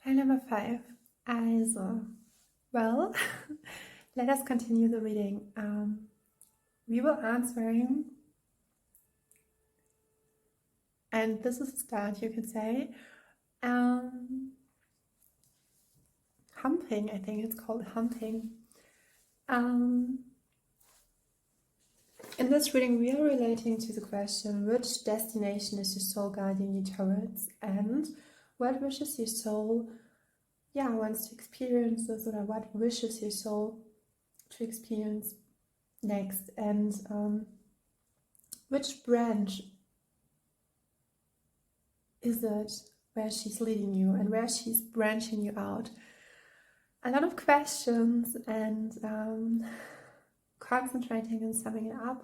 Pile number 5. Also, well, let us continue the reading. We were answering, and this is a start, you could say. Humping, I think it's called humping. In this reading, we are relating to the question, which destination is your soul guiding you towards, and what wishes your soul wants to experience this, or what wishes your soul to experience next, and which branch is it where she's leading you and where she's branching you out. A lot of questions, and concentrating and summing it up,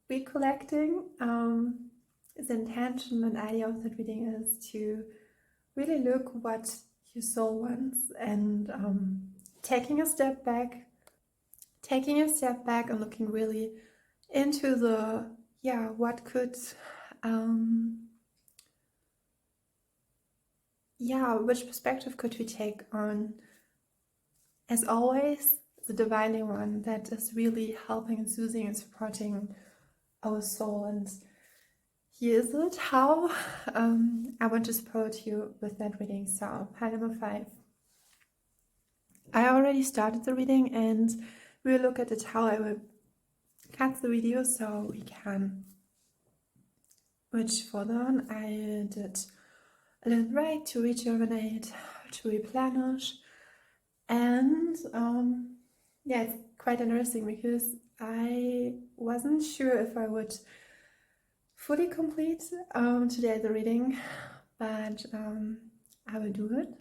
recollecting. The intention and idea of that reading is to really look what your soul wants, and taking a step back and looking really into the what could which perspective could we take on, as always, the divinely one that is really helping and soothing and supporting our soul. And here is it, how I want to support you with that reading. So, pile number 5. I already started the reading, and we'll look at it how I will cut the video so we can reach further on. I did a little break to rejuvenate, to replenish, and it's quite interesting because I wasn't sure if I would fully complete today the reading, but I will do it.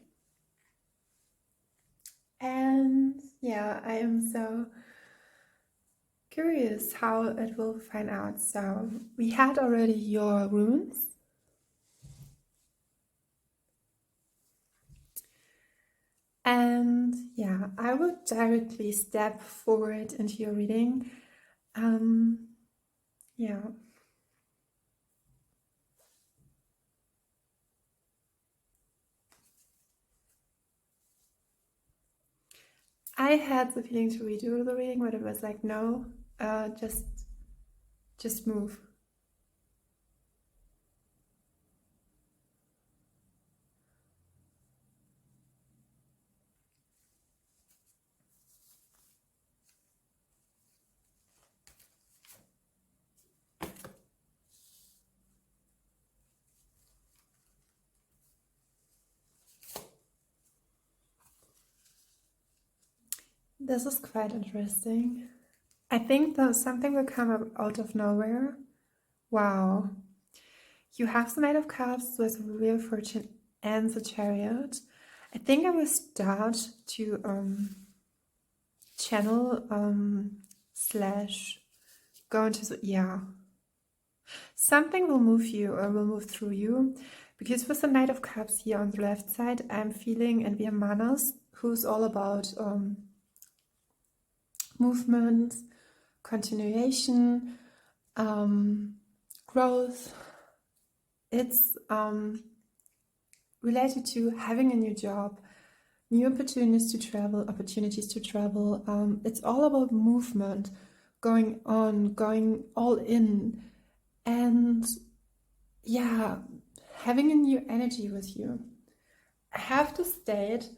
And I am so curious how it will find out. So we had already your runes, and I will directly step forward into your reading. I had the feeling to redo the reading, but it was like, no, just move. This is quite interesting. I think that something will come out of nowhere. Wow. You have the Knight of Cups with Wheel of Fortune and the Chariot. I think I will start to channel / go into the something will move you or will move through you, because with the Knight of Cups here on the left side, I'm feeling, and we have Manas, who's all about movement, continuation, growth. It's related to having a new job, new opportunities to travel. It's all about movement, going on, going all in, and having a new energy with you. I have to state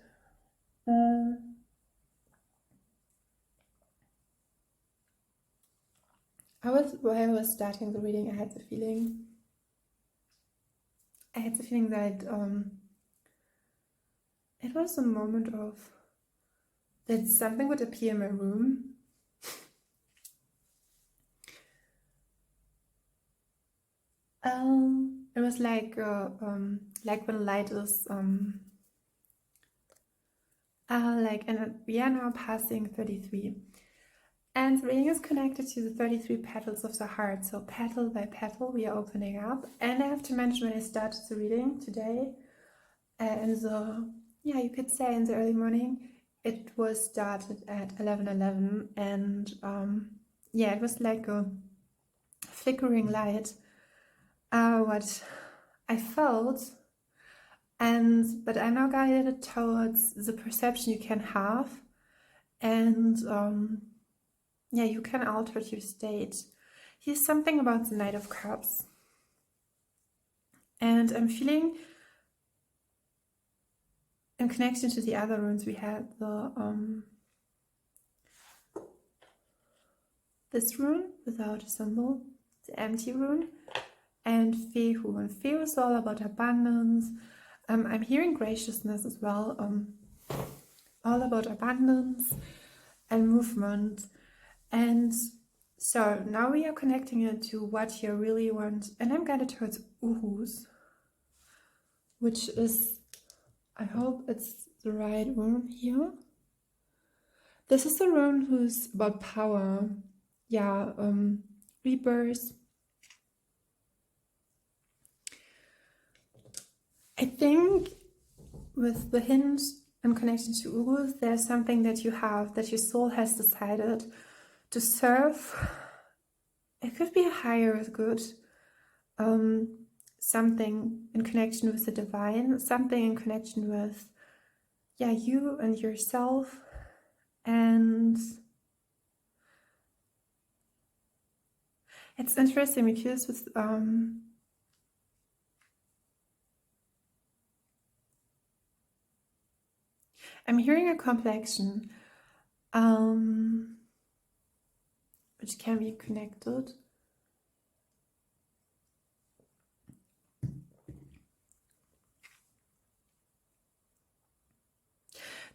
while I was starting the reading, I had the feeling that it was a moment of that something would appear in my room. It was like when light is and we are now passing 33. And the reading is connected to the 33 petals of the heart. So petal by petal, we are opening up. And I have to mention, when I started the reading today, you could say in the early morning, it was started at 11:11, and it was like a flickering light. What I felt, but I'm now guided towards the perception you can have, and yeah, you can alter your state. Here's something about the Knight of Cups, and I'm feeling in connection to the other runes we had this rune without a symbol, the empty rune, and Fehu. And Fehu is all about abundance. I'm hearing graciousness as well, all about abundance and movement. And so now we are connecting it to what you really want. And I'm guided towards Uhus, which is, I hope it's the right rune here. This is the rune who's about power. Yeah, rebirth. I think with the hint and connection to Urus, there's something that you have, that your soul has decided to serve. It could be a higher good, something in connection with the divine, something in connection with, yeah, you and yourself. And it's interesting because with I'm hearing a complexion, which can be connected.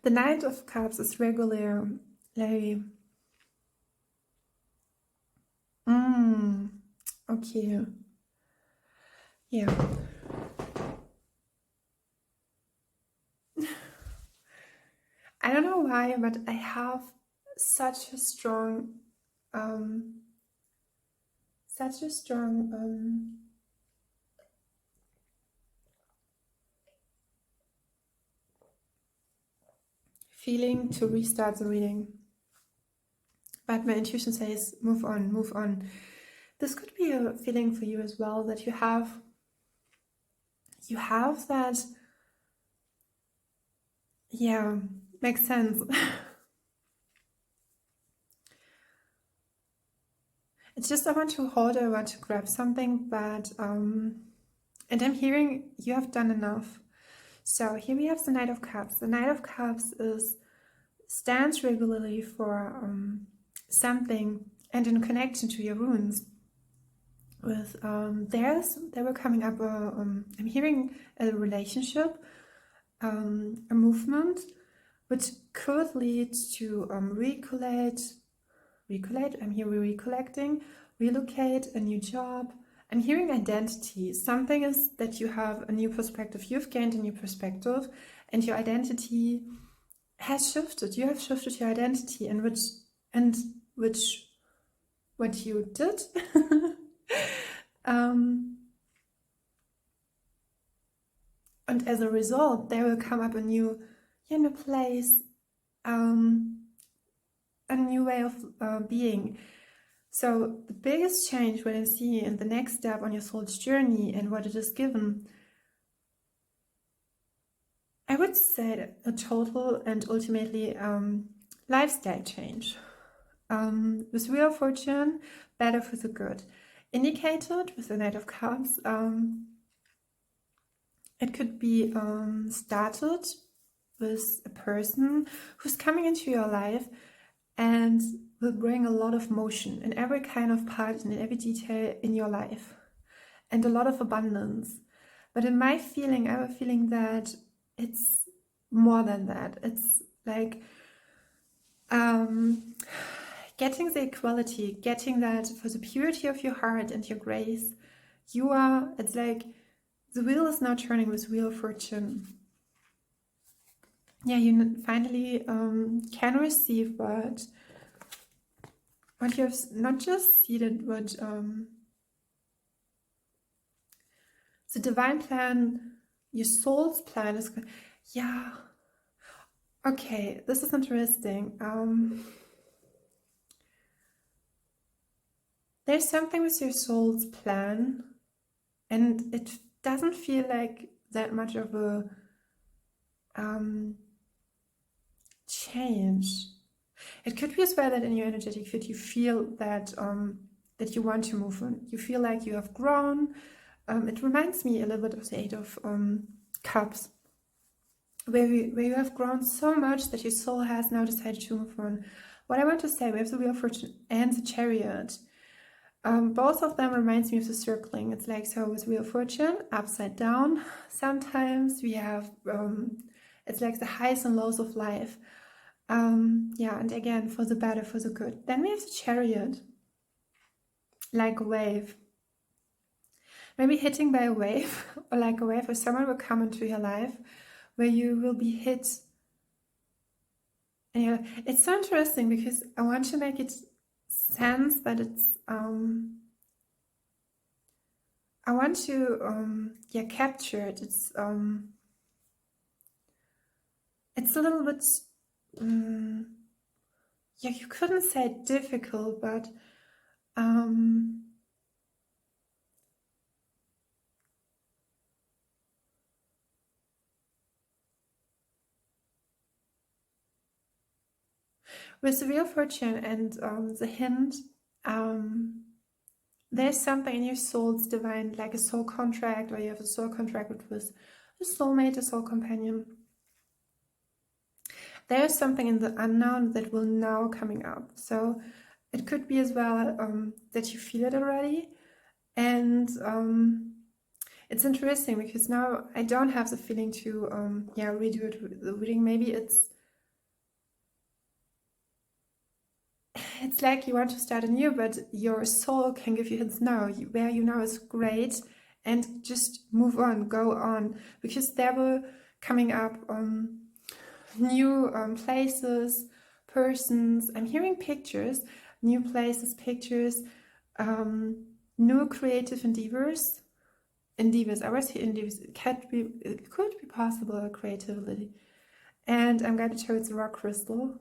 The Knight of Cups is regularly okay. Yeah. I don't know why, but I have such a strong feeling to restart the reading. But my intuition says, move on, move on. This could be a feeling for you as well, that you have that, yeah, makes sense. It's just I want to grab something, but and I'm hearing you have done enough. So here we have the Knight of Cups. The Knight of Cups stands regularly for something, and in connection to your runes. With they were coming up. I'm hearing a relationship, a movement, which could lead to recollect. I'm hearing recollecting, relocate, a new job. I'm hearing identity. Something is that you have a new perspective. You've gained a new perspective, and your identity has shifted. You have shifted your identity, and what you did. And as a result, there will come up a new place, a new way of being. So the biggest change what I see in the next step on your soul's journey and what it is given, I would say a total and ultimately lifestyle change. With Wheel of Fortune, better for the good. Indicated with the Knight of Cups, it could be started with a person who's coming into your life and will bring a lot of motion in every kind of part and in every detail in your life, and a lot of abundance. But in my feeling, I have a feeling that it's more than that. It's like getting the equality, getting that for the purity of your heart and your grace. It's like the wheel is now turning with Wheel of Fortune. Yeah, you finally can receive what you have not just seeded, but the divine plan, your soul's plan is. Yeah. Okay, this is interesting. There's something with your soul's plan, and it doesn't feel like that much of a change. It could be as well that in your energetic field you feel that that you want to move on. You feel like you have grown. It reminds me a little bit of the Eight of Cups, where you have grown so much that your soul has now decided to move on. What I want to say, we have the Wheel of Fortune and the Chariot. Both of them reminds me of the circling. It's like, so with Wheel of Fortune, upside down. Sometimes we have, it's like the highs and lows of life. Yeah, and again, for the better, for the good. Then we have the Chariot, like a wave. Maybe hitting by a wave, or like a wave where someone will come into your life, where you will be hit. And it's so interesting because I want to make it sense that it's, I want to, capture it. It's a little bit, you couldn't say difficult, but with the Wheel of Fortune and the hint, there's something in your soul's divine, like a soul contract, or you have a soul contract with a soulmate, a soul companion. There is something in the unknown that will now coming up. So it could be as well that you feel it already. And it's interesting because now I don't have the feeling to redo it, the reading. Maybe it's like you want to start anew, but your soul can give you hints now. Where you now is great, and just move on, go on, because there will coming up new places, persons. I'm hearing pictures, new places, pictures, new creative endeavors. I was here endeavors. It could be possible creativity. And I'm going to show it's a rock crystal.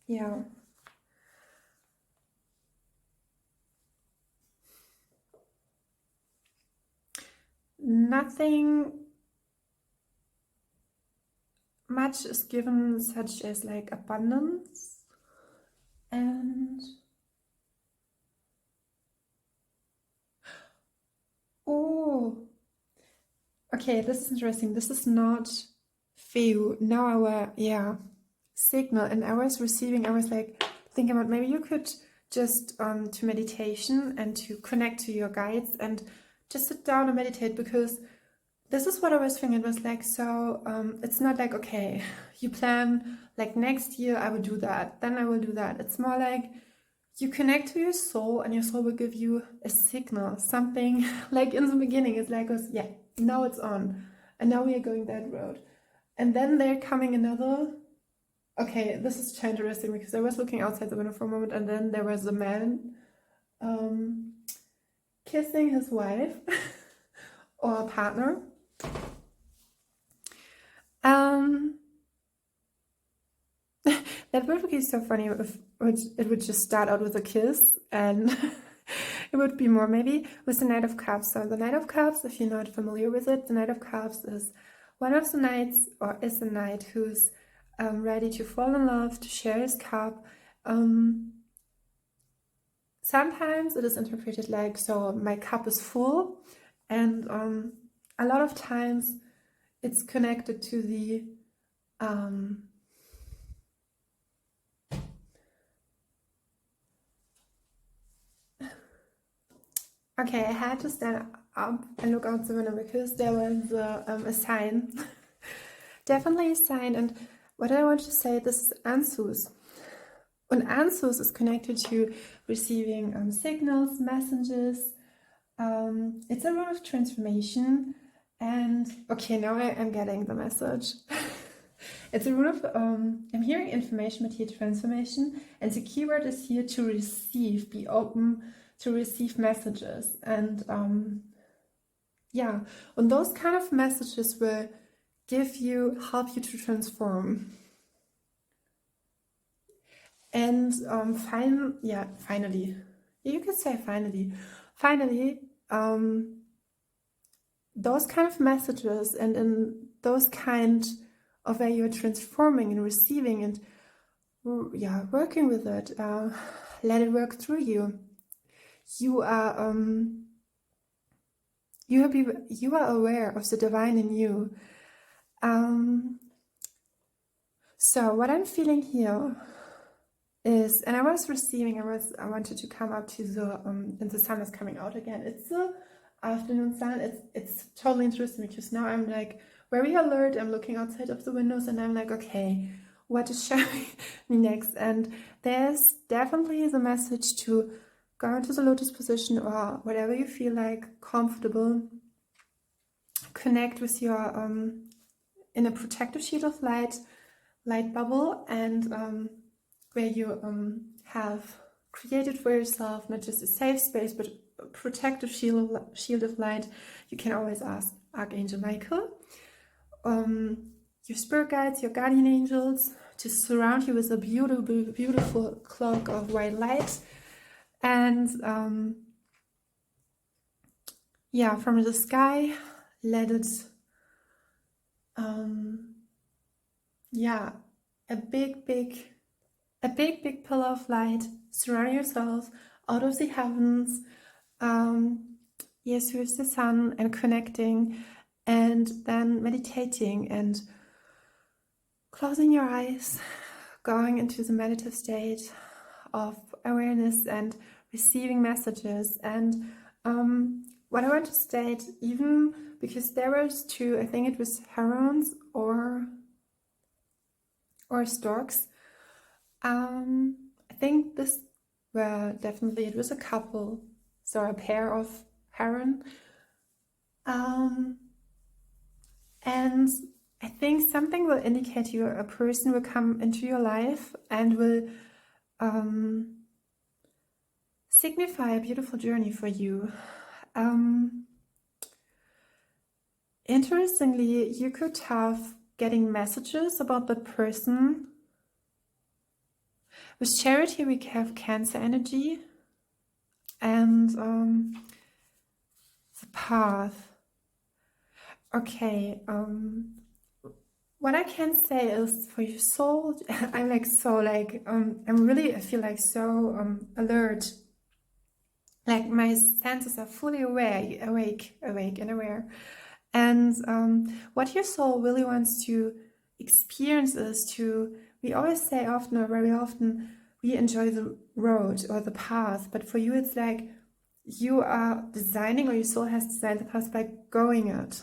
Yeah. Nothing much is given, such as like abundance, and oh, okay, this is interesting. This is not feel. Now our signal, and I was like thinking about maybe you could just to meditation and to connect to your guides and just sit down and meditate, because this is what I was thinking. It was like, so it's not like, okay, you plan like next year I will do that, then I will do that. It's more like you connect to your soul, and your soul will give you a signal, something like in the beginning. It's like, yeah, now it's on, and now we are going that road, and then they're coming another. Okay, this is so interesting because I was looking outside the window for a moment, and then there was a man kissing his wife or a partner. That would be so funny if it would just start out with a kiss, and it would be more maybe with the Knight of Cups. So the Knight of Cups, if you're not familiar with it, the Knight of Cups is one of the knights, or is the knight who's ready to fall in love, to share his cup. Sometimes it is interpreted like, so my cup is full, and a lot of times it's connected to the okay, I had to stand up and look out the window because there was a sign. Definitely a sign. And what I want to say, this is Ansus. And Ansus is connected to receiving signals, messages. It's a rune of transformation. And okay, now I'm getting the message. It's a rune of, I'm hearing information, but here transformation. And the keyword is here to receive, be open to receive messages. And and those kind of messages will help you to transform. And finally, you could say finally, those kind of messages and in those kind of way you're transforming and receiving and working with it, let it work through you. You are aware of the divine in you. So what I'm feeling here is, and I wanted to come up to the and the sun is coming out again. It's the afternoon sun. It's totally interesting because now I'm like very alert. I'm looking outside of the windows and I'm like, okay, what is showing me next? And there's definitely the message to go into the lotus position or whatever you feel like comfortable. Connect with your in a protective shield of light bubble, and where you have created for yourself not just a safe space but a protective shield of light. You can always ask Archangel Michael, your spirit guides, your guardian angels, to surround you with a beautiful cloak of white light. And from the sky, let it a big pillar of light surround yourself out of the heavens, with the sun, and connecting, and then meditating and closing your eyes, going into the meditative state of awareness and receiving messages. And what I want to state, even because there was two, I think it was herons or storks. I think this it was a couple, so a pair of heron. And I think something will indicate you, a person will come into your life and will signify a beautiful journey for you. Interestingly, you could have getting messages about that person. With Charity, we have Cancer energy and the path. Okay, what I can say is for your soul, I'm like I feel like so alert. Like my senses are fully awake and aware. And what your soul really wants to experience is we always say often, or very often, we enjoy the road or the path, but for you it's like you are designing, or your soul has designed the path by going it.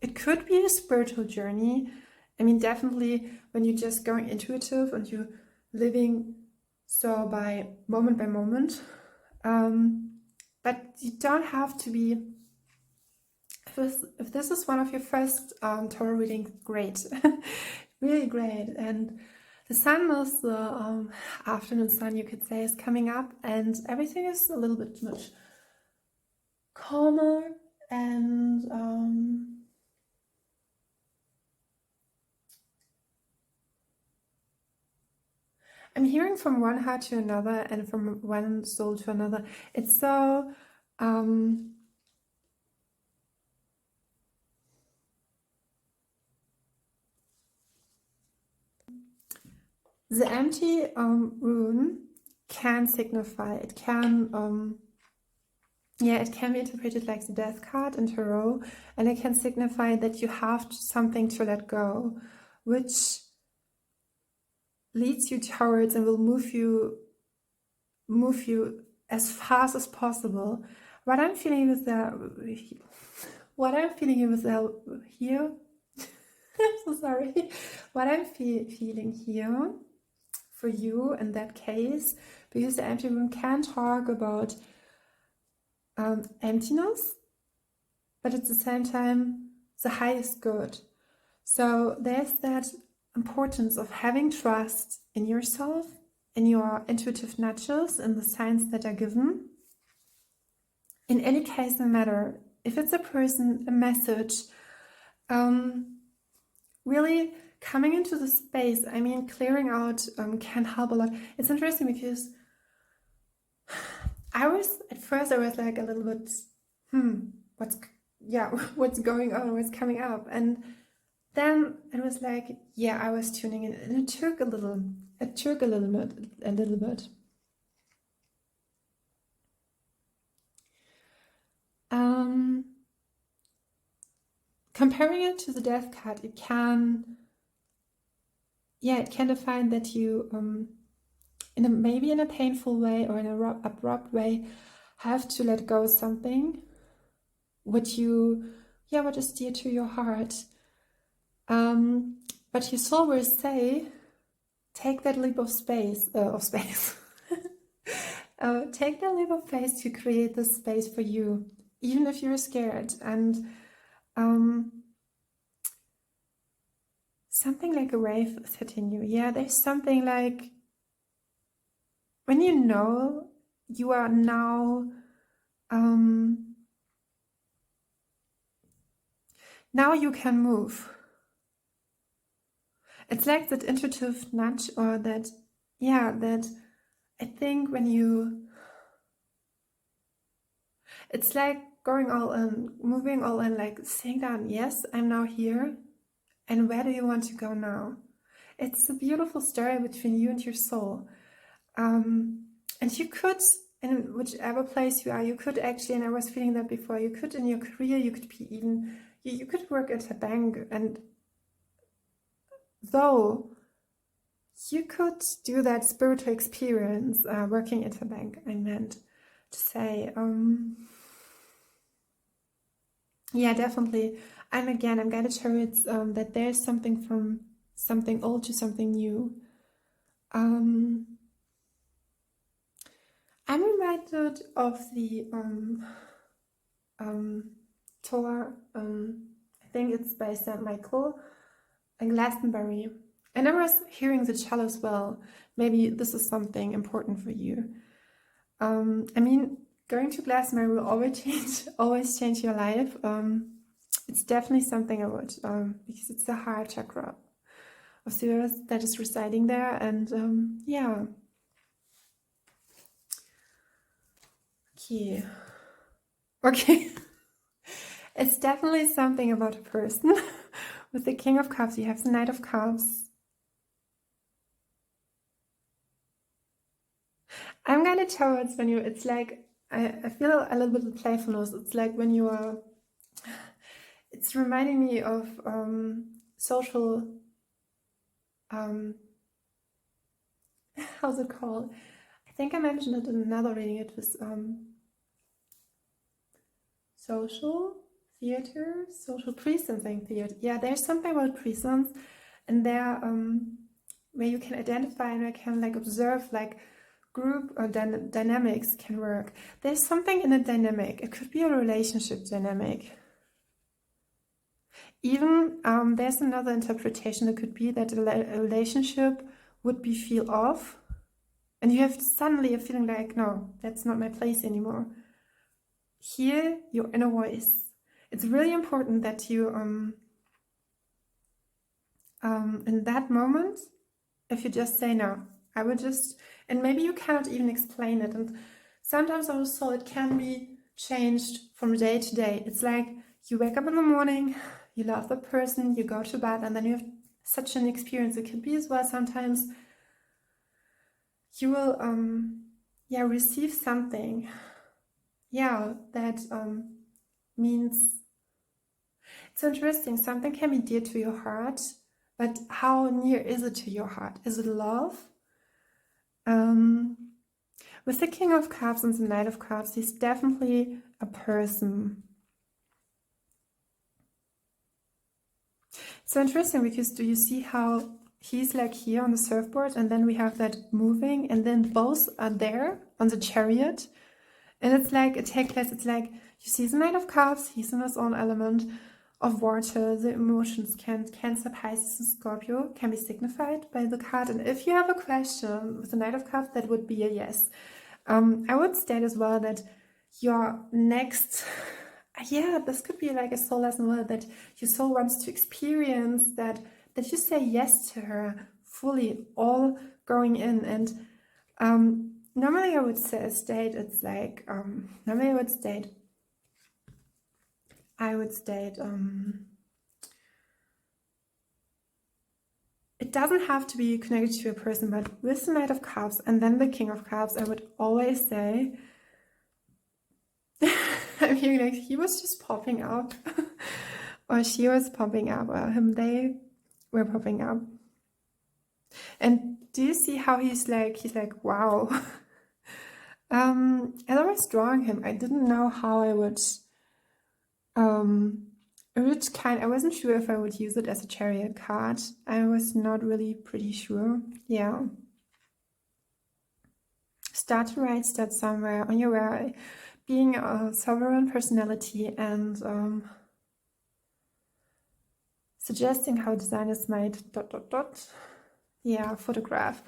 It could be a spiritual journey. I mean, definitely when you're just going intuitive and you're living so by moment. But you don't have to be. If this is one of your first tarot readings, great, really great. And the sun is the afternoon sun, you could say, is coming up, and everything is a little bit much calmer. And I'm hearing from one heart to another and from one soul to another. It's so the empty rune can signify, it can it can be interpreted like the death card in tarot, and it can signify that you have something to let go, which leads you towards and will move you as fast as possible. What I'm feeling with here I'm so sorry. What I'm feeling here for you in that case, because the empty room can talk about emptiness, but at the same time the highest good. So there's that importance of having trust in yourself, in your intuitive nudges, in the signs that are given. In any case, no matter if it's a person, a message, really coming into the space, I mean, clearing out can help a lot. It's interesting because at first I was like a little bit what's what's going on, what's coming up. And then it was like, yeah, I was tuning in, and it took a little bit. Comparing it to the death card, it can define that you maybe in a painful way or in an abrupt way have to let go of something what is dear to your heart. But your soul will say, take that leap of space. Take that leap of faith to create this space for you, even if you're scared. And something like a wave is hitting you. Yeah, there's something like when you know you are now now you can move. It's like that intuitive nudge, or that I think when it's like going all in, moving all in, like saying down, yes, I'm now here, and where do you want to go now? It's a beautiful story between you and your soul. And you could, in whichever place you are, you could actually, and I was feeling that before, you could in your career, you could be even, you could work at a bank, and though you could do that spiritual experience working at a bank, I meant to say, yeah, definitely. I'm guided towards that there's something from something old to something new. I'm reminded of the tour, I think it's by St. Michael in Glastonbury. And I was hearing the cello as well. Maybe this is something important for you. I mean, going to Glastonbury will always change your life. It's definitely something I would, because it's the heart chakra of the earth that is residing there. And yeah. Okay. It's definitely something about a person. With the King of Cups, you have the Knight of Cups. I'm guided towards when you, it's like, I feel a little bit of playfulness. It's like when you are, it's reminding me of social, how's it called? I think I mentioned it in another reading. It was social theater, social presencing theater. Yeah, there's something about presence, and there where you can identify and I can like observe like group or dynamics can work. There's something in a dynamic. It could be a relationship dynamic. Even there's another interpretation. It could be that a relationship would be feel off, and you have suddenly a feeling like, no, that's not my place anymore. Hear your inner voice. It's really important that you in that moment, if you just say no, I will just, and maybe you cannot even explain it. And sometimes also it can be changed from day to day. It's like you wake up in the morning, you love the person, you go to bed, and then you have such an experience. It can be as well sometimes you will receive something that means, it's interesting, something can be dear to your heart, but how near is it to your heart? Is it love? With the King of Cups and the Knight of Cups, he's definitely a person. It's so interesting because do you see how he's like here on the surfboard, and then we have that moving, and then both are there on the chariot, and it's like a take place. It's like you see the Knight of Cups, he's in his own element of water. The emotions Cancer, Pisces, and Scorpio can be signified by the card. And if you have a question with the Knight of Cups, that would be a yes. I would state as well that your next, this could be like a soul lesson, well, that your soul wants to experience that you say yes to her fully, all going in. And normally I would say state, it's like, normally I would state, I would state, it doesn't have to be connected to a person, but with the Knight of Cups and then the King of Cups, I would always say, I'm hearing like he was just popping up, or she was popping up, or they were popping up. And do you see how he's like, wow. As I was drawing him, I didn't know how I would, I wasn't sure if I would use it as a Chariot card. I was not really pretty sure. Yeah. Start to write that somewhere on your way, being a sovereign personality and suggesting how designers might ... Yeah, photograph.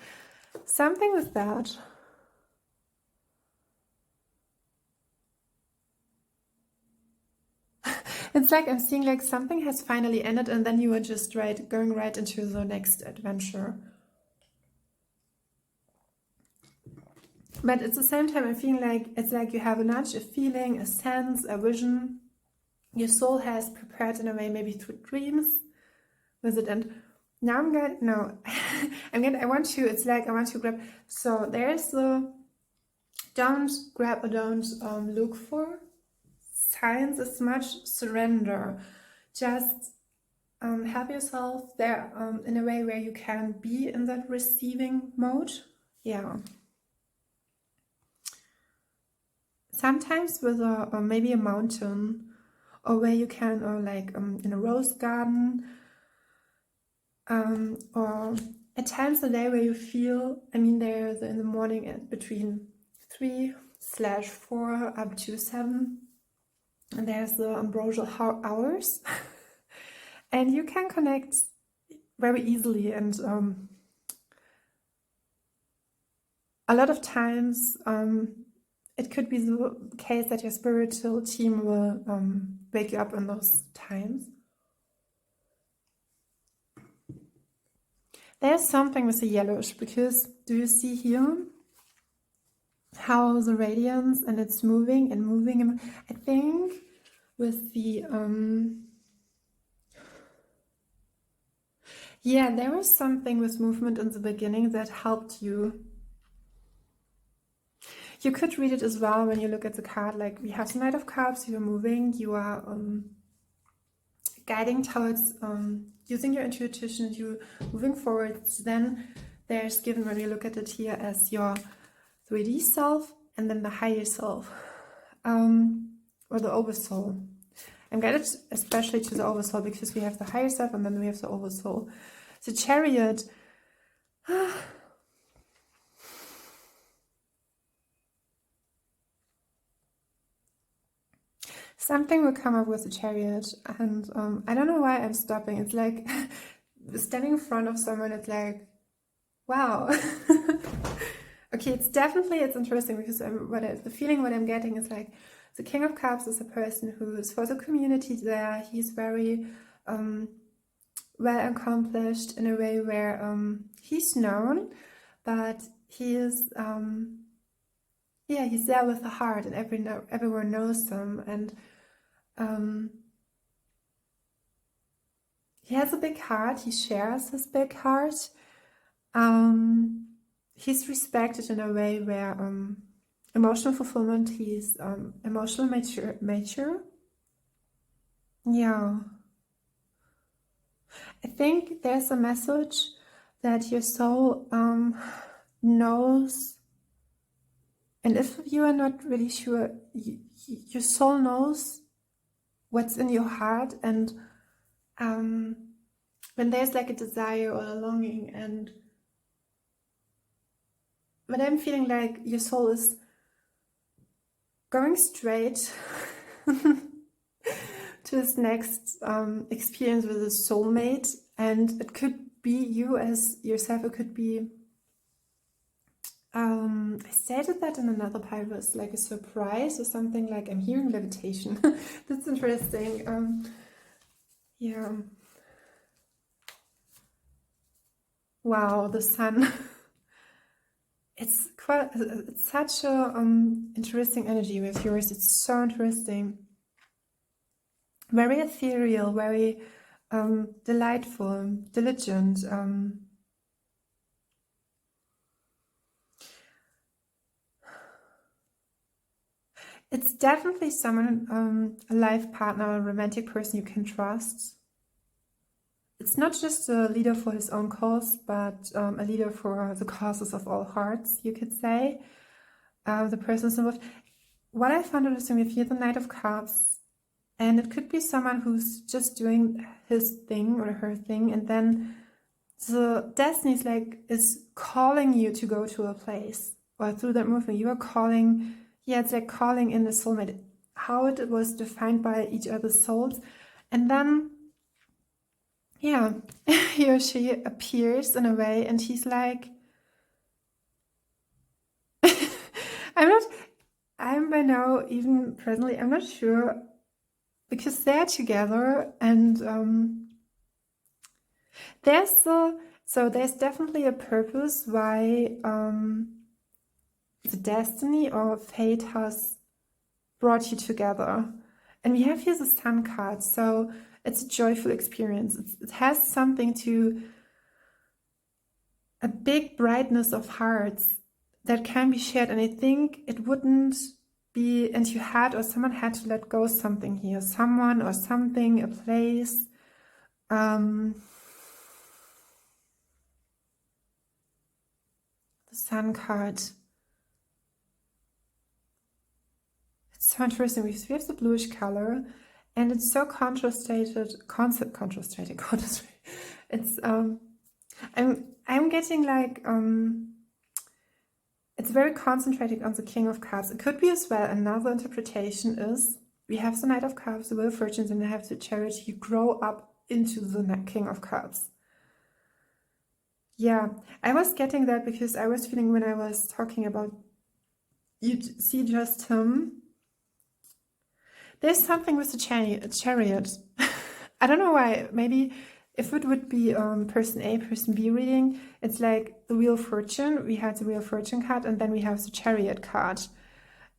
Something with that. It's like I'm seeing like something has finally ended and then you are just going right into the next adventure. But at the same time, I'm feeling like it's like you have a nudge, a feeling, a sense, a vision. Your soul has prepared in a way, maybe through dreams with it. And now I'm going, no, I want to grab. So there's the don't grab or don't look for signs as much, surrender. Just have yourself there in a way where you can be in that receiving mode. Yeah. Sometimes with maybe a mountain, or where you can, or like in a rose garden, or at times a day where you feel, I mean, there's in the morning at between 3/4 up to 7, and there's the ambrosial hours, and you can connect very easily. And a lot of times, it could be the case that your spiritual team will wake you up in those times. There's something with the yellowish, because do you see here how the radiance and it's moving and moving? And I think with the yeah, there was something with movement in the beginning that helped you. You could read it as well when you look at the card, like we have the Knight of Cups, you are moving, you are guiding towards using your intuition, you moving forwards. Then there's given, when we look at it here, as your 3D self and then the higher self, or the oversoul. I'm guided especially to the oversoul because we have the higher self and then we have the oversoul. The Chariot, something will come up with the Chariot, and I don't know why I'm stopping. It's like standing in front of someone, it's like, wow. Okay, it's interesting because the feeling what I'm getting is like the King of Cups is a person who is for the community there. He's very well accomplished in a way where he's known, but he is yeah, he's there with the heart, and everyone knows him, and he has a big heart. He shares his big heart. He's respected in a way where emotional fulfillment, he's emotional mature. Yeah. I think there's a message that your soul knows, and if you are not really sure, your soul knows what's in your heart, and when there's like a desire or a longing, and when I'm feeling like your soul is going straight to his next experience with his soulmate, and it could be you as yourself, it could be I stated that in another pile was like a surprise or something, like I'm hearing levitation. That's interesting. Yeah. Wow, the sun. It's such a interesting energy with yours. It's so interesting. very ethereal, very delightful, diligent. It's definitely someone, a life partner, a romantic person you can trust. It's not just a leader for his own cause, but a leader for the causes of all hearts, you could say. The person's involved. What I found interesting, we feel the Knight of Cups, and it could be someone who's just doing his thing or her thing, and then the destiny is calling you to go to a place, or through that movement you are calling. It's like calling in the soulmate, how it was defined by each other's souls, and then he or she appears in a way, and he's like, I'm by now, even presently, I'm not sure, because they're together, and there's definitely a purpose why the destiny or fate has brought you together. And we have here the Sun card, so it's a joyful experience. It has something to a big brightness of hearts that can be shared, and I think it wouldn't be, and you had, or someone had to let go of something here, someone or something, a place. The Sun card. It's so interesting. We have the bluish color, and it's so contrasted. It's I'm getting like it's very concentrated on the King of Cups. It could be as well, another interpretation is we have the Knight of Cups, the Wheel of Fortune, and we have the Chariot. You grow up into the King of Cups. Yeah, I was getting that because I was feeling when I was talking about you see just him. There's something with the Chariot. I don't know why. Maybe if it would be person A, person B reading, it's like the Wheel of Fortune. We had the Wheel of Fortune card, and then we have the Chariot card.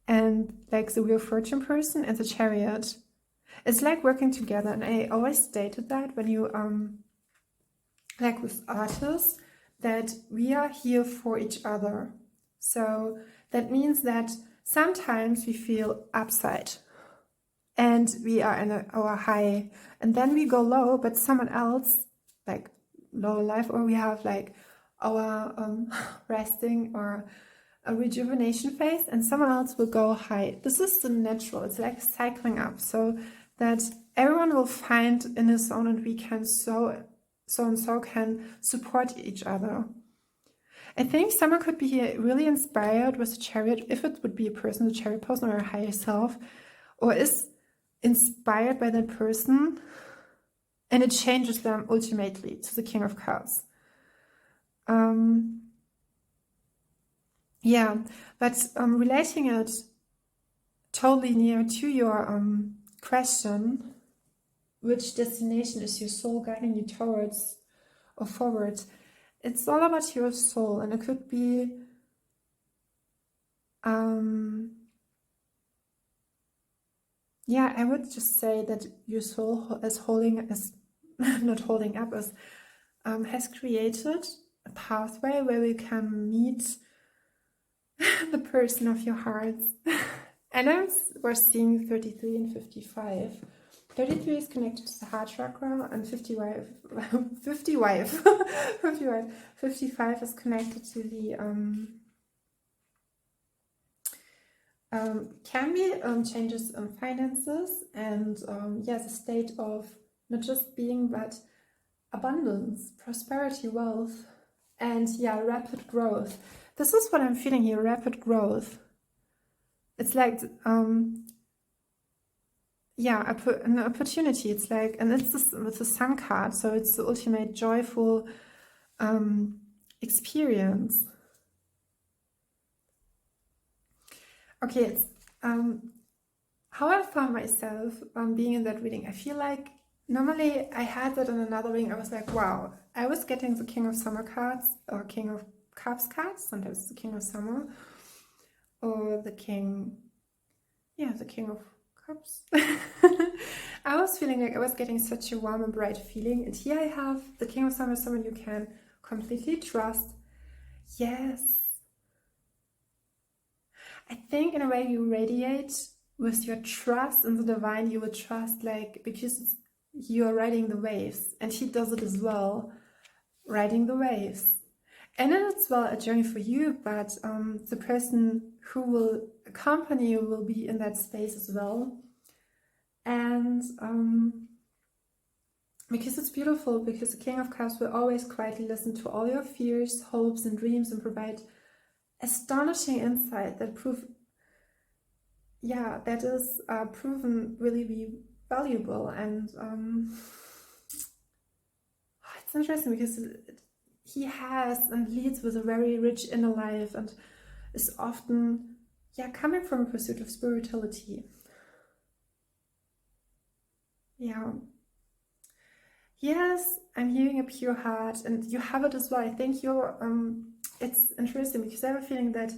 And like the Wheel of Fortune person and the Chariot, it's like working together. And I always stated that when you, like with artists, that we are here for each other. So that means that sometimes we feel upside and we are in our high, and then we go low, but someone else, like low life, or we have like our resting or a rejuvenation phase, and someone else will go high. This is the natural, it's like cycling up, so that everyone will find in his own, and we can so can support each other. I think someone could be here really inspired with the Chariot, if it would be a person, the Chariot person, or a higher self, or is inspired by that person, and it changes them ultimately to the King of Cups. But relating it totally near to your question, which destination is your soul guiding you towards or forward? It's all about your soul, and it could be I would just say that your soul is not holding up, has created a pathway where we can meet the person of your hearts. And we're seeing 33 and 55. 33 is connected to the heart chakra, and 55 is connected to the can be changes in finances and the state of not just being, but abundance, prosperity, wealth, and rapid growth. This is what I'm feeling here, rapid growth. It's like an opportunity. It's like, and it's with the Sun card, so it's the ultimate joyful experience. Okay, it's how I found myself being in that reading. I feel like normally I had that in another reading. I was like, wow, I was getting the King of Summer cards or King of Cups cards, sometimes the King of Summer, or the King of Cups. I was feeling like I was getting such a warm and bright feeling. And here I have the King of Summer, someone you can completely trust. Yes. I think in a way you radiate with your trust in the divine. You will trust, like, because you're riding the waves, and he does it as well, riding the waves. And then it's, well, a journey for you, but the person who will accompany you will be in that space as well. And because it's beautiful, because the King of Cups will always quietly listen to all your fears, hopes, and dreams and provide astonishing insight that that is proven really be valuable. And it's interesting because he has and leads with a very rich inner life and is often coming from a pursuit of spirituality. Yes, I'm hearing a pure heart, and you have it as well. I think you're it's interesting because I have a feeling that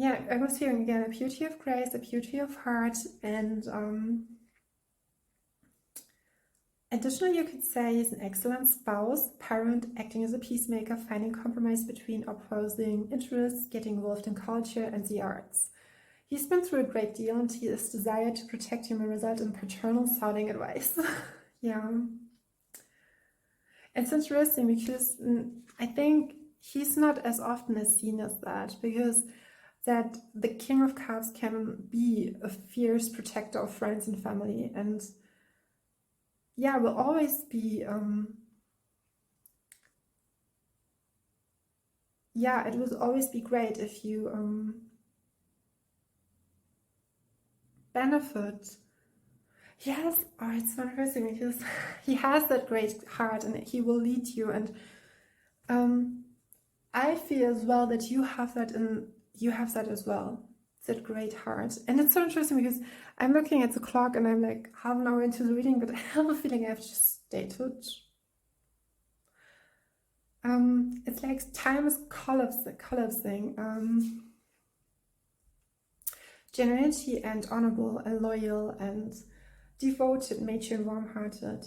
I was hearing again a beauty of grace, a beauty of heart, and additionally, you could say he's an excellent spouse, parent, acting as a peacemaker, finding compromise between opposing interests, getting involved in culture and the arts. He's been through a great deal, and his desire to protect you may result in paternal sounding advice. It's interesting because I think he's not as often as seen as that, because that the King of Cups can be a fierce protector of friends and family, and will always be it will always be great if you benefit. Yes, it's so interesting because he has that great heart and he will lead you, and I feel as well that you have that as well, that great heart. And it's so interesting because I'm looking at the clock and I'm like half an hour into the reading, but I have a feeling I have just stated. It's like time is collapsing. Genuinity and honorable and loyal and devoted, mature and warm-hearted.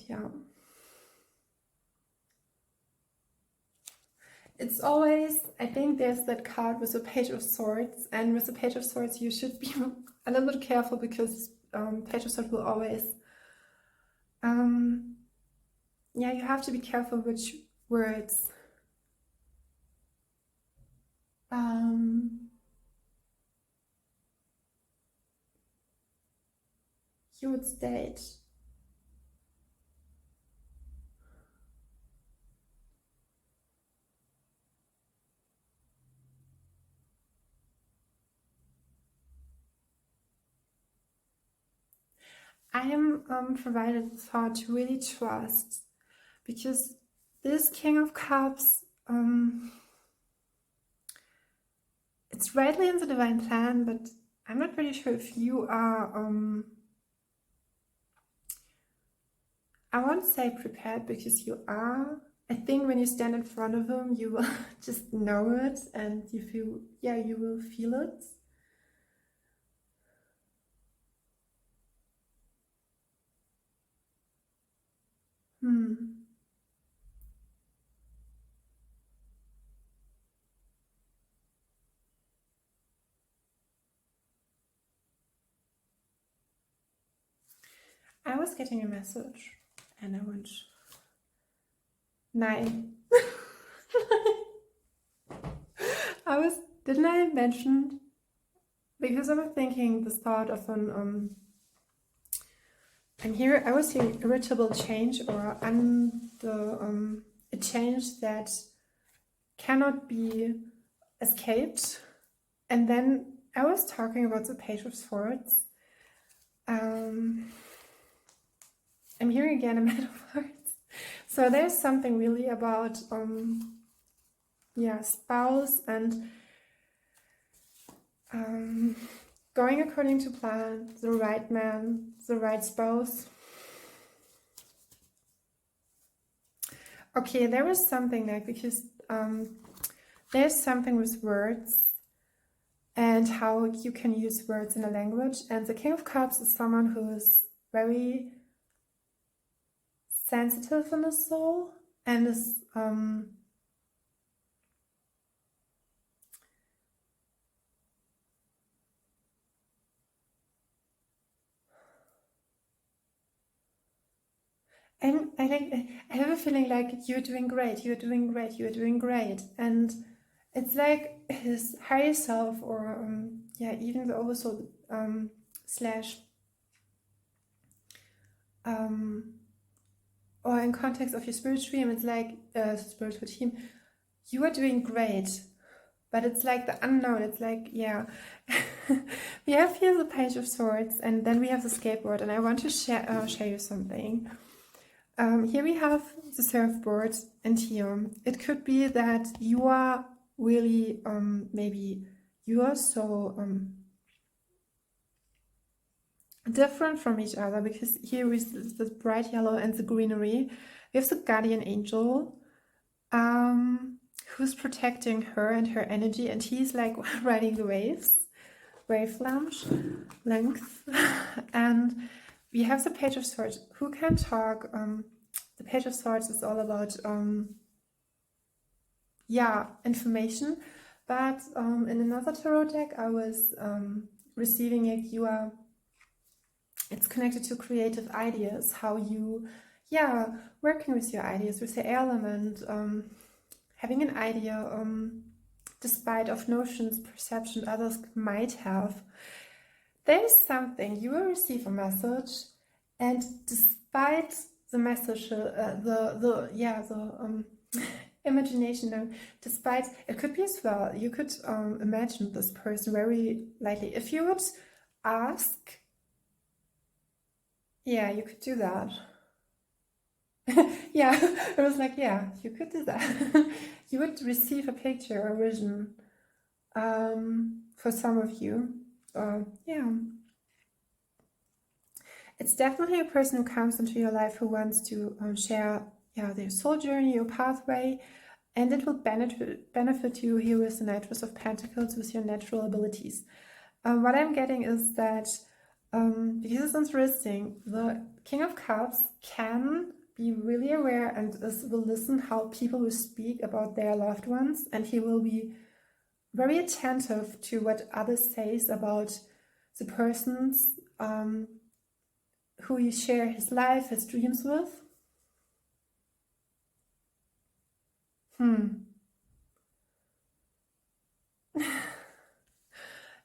It's always, I think there's that card with the Page of Swords, and with the Page of Swords you should be a little bit careful because Page of Swords will always you have to be careful which words you would state. I am provided the thought to really trust, because this King of Cups, it's rightly in the divine plan, but I'm not really sure if you are, I won't say prepared, because you are. I think when you stand in front of him, you will just know it, and you feel, you will feel it. I was getting a message, and I went, Nein. Didn't I mention, because I was thinking this thought of an, and here I was hearing irritable change, or a change that cannot be escaped. And then I was talking about the Page of Swords. I'm hearing again a man of words. So there's something really about spouse and going according to plan, the right man, the right spouse. Okay, there was something like, because there's something with words and how you can use words in a language, and the King of Cups is someone who is very sensitive in the soul and is I think I have a feeling like you're doing great, you're doing great, you're doing great, and it's like his higher self, or yeah, even the oversoul slash or in context of your spiritual team, it's like spiritual team, you are doing great, but it's like the unknown. It's like, yeah, we have here the Page of Swords, and then we have the skateboard, and I want to share you something. Here we have the surfboard, and here it could be that you are really maybe you are so different from each other, because here is the bright yellow and the greenery. We have the guardian angel who's protecting her and her energy, and he's like riding the waves, wave length. And we have the Page of Swords. Who can talk? The Page of Swords is all about yeah, information, but in another tarot deck I was receiving it, it's connected to creative ideas, how you, yeah, working with your ideas, with the element, having an idea despite of notions, perception others might have. There is something, you will receive a message, and despite the message, the imagination, despite, it could be as well, you could imagine this person very lightly. If you would ask, yeah, you could do that. Yeah, it was like, yeah, you could do that. You would receive a picture or vision for some of you. Yeah. It's definitely a person who comes into your life who wants to share their soul journey, your pathway, and it will benefit you here with the Knight of Pentacles, with your natural abilities. What I'm getting is that, because it's interesting, the King of Cups can be really aware and will listen how people will speak about their loved ones, and he will be very attentive to what others say about the persons who you share his life, his dreams with.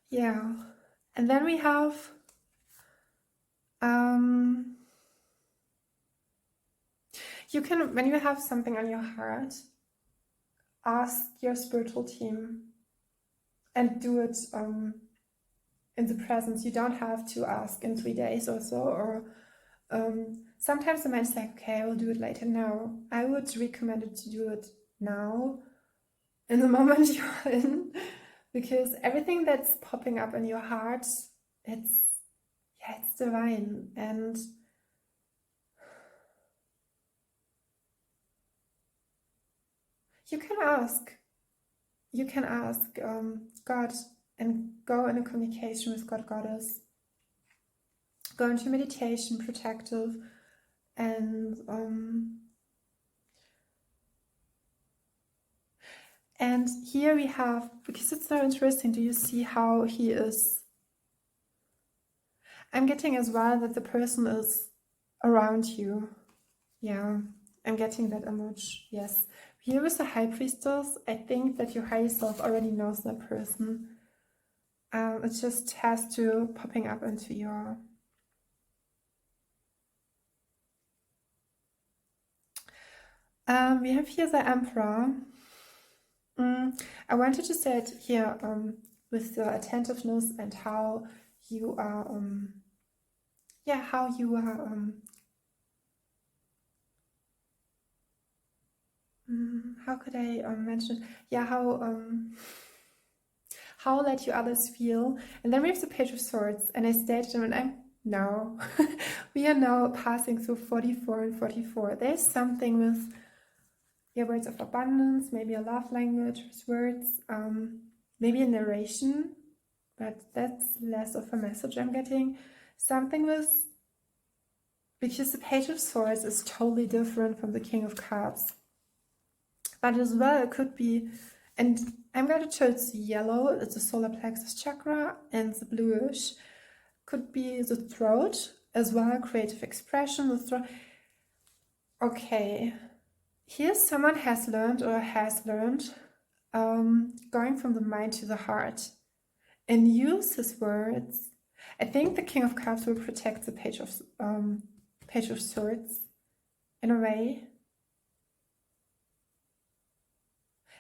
Yeah. And then we have you can, when you have something on your heart, ask your spiritual team and do it in the presence. You don't have to ask in 3 days or so, or sometimes the mind's like, okay, I will do it later. No, I would recommend it to do it now, in the moment you're in, because everything that's popping up in your heart, it's divine. And you can ask God, and go in a communication with God, Goddess. Go into meditation, protective, and here we have, because it's so interesting, do you see how he is? I'm getting as well that the person is around you. Yeah, I'm getting that image, yes. Here with the High Priestess, I think that your higher self already knows that person. It just has to popping up into your... we have here the Emperor. I wanted to say it here with the attentiveness and how you are, how you are, how could I mention it? Yeah, how let you others feel. And then we have the Page of Swords, and I stated, and I'm now, we are now passing through 44 and 44. There's something with words of abundance, maybe a love language with words, maybe a narration, but that's less of a message I'm getting. Something with because the Page of Swords is totally different from the King of Cups. But as well, it could be, and I'm going to choose yellow, it's the solar plexus chakra, and the bluish could be the throat as well, creative expression, the throat. Okay, here someone has learned going from the mind to the heart and use his words. I think the King of Cups will protect the Page of Swords in a way.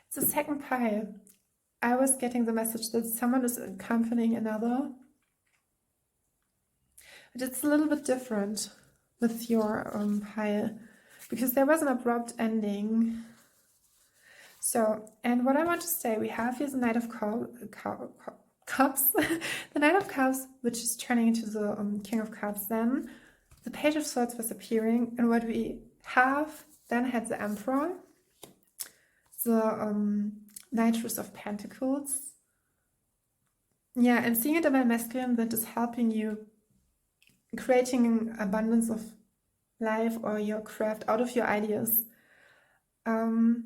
It's the second pile. I was getting the message that someone is accompanying another. But it's a little bit different with your pile, because there was an abrupt ending. So, and what I want to say, we have here the Knight of Cups, the Knight of Cups, which is turning into the King of Cups. Then the Page of Swords was appearing, and what we have then had the Emperor, the Knightress of Pentacles. Yeah, and seeing a divine masculine that is helping you creating an abundance of life or your craft out of your ideas. And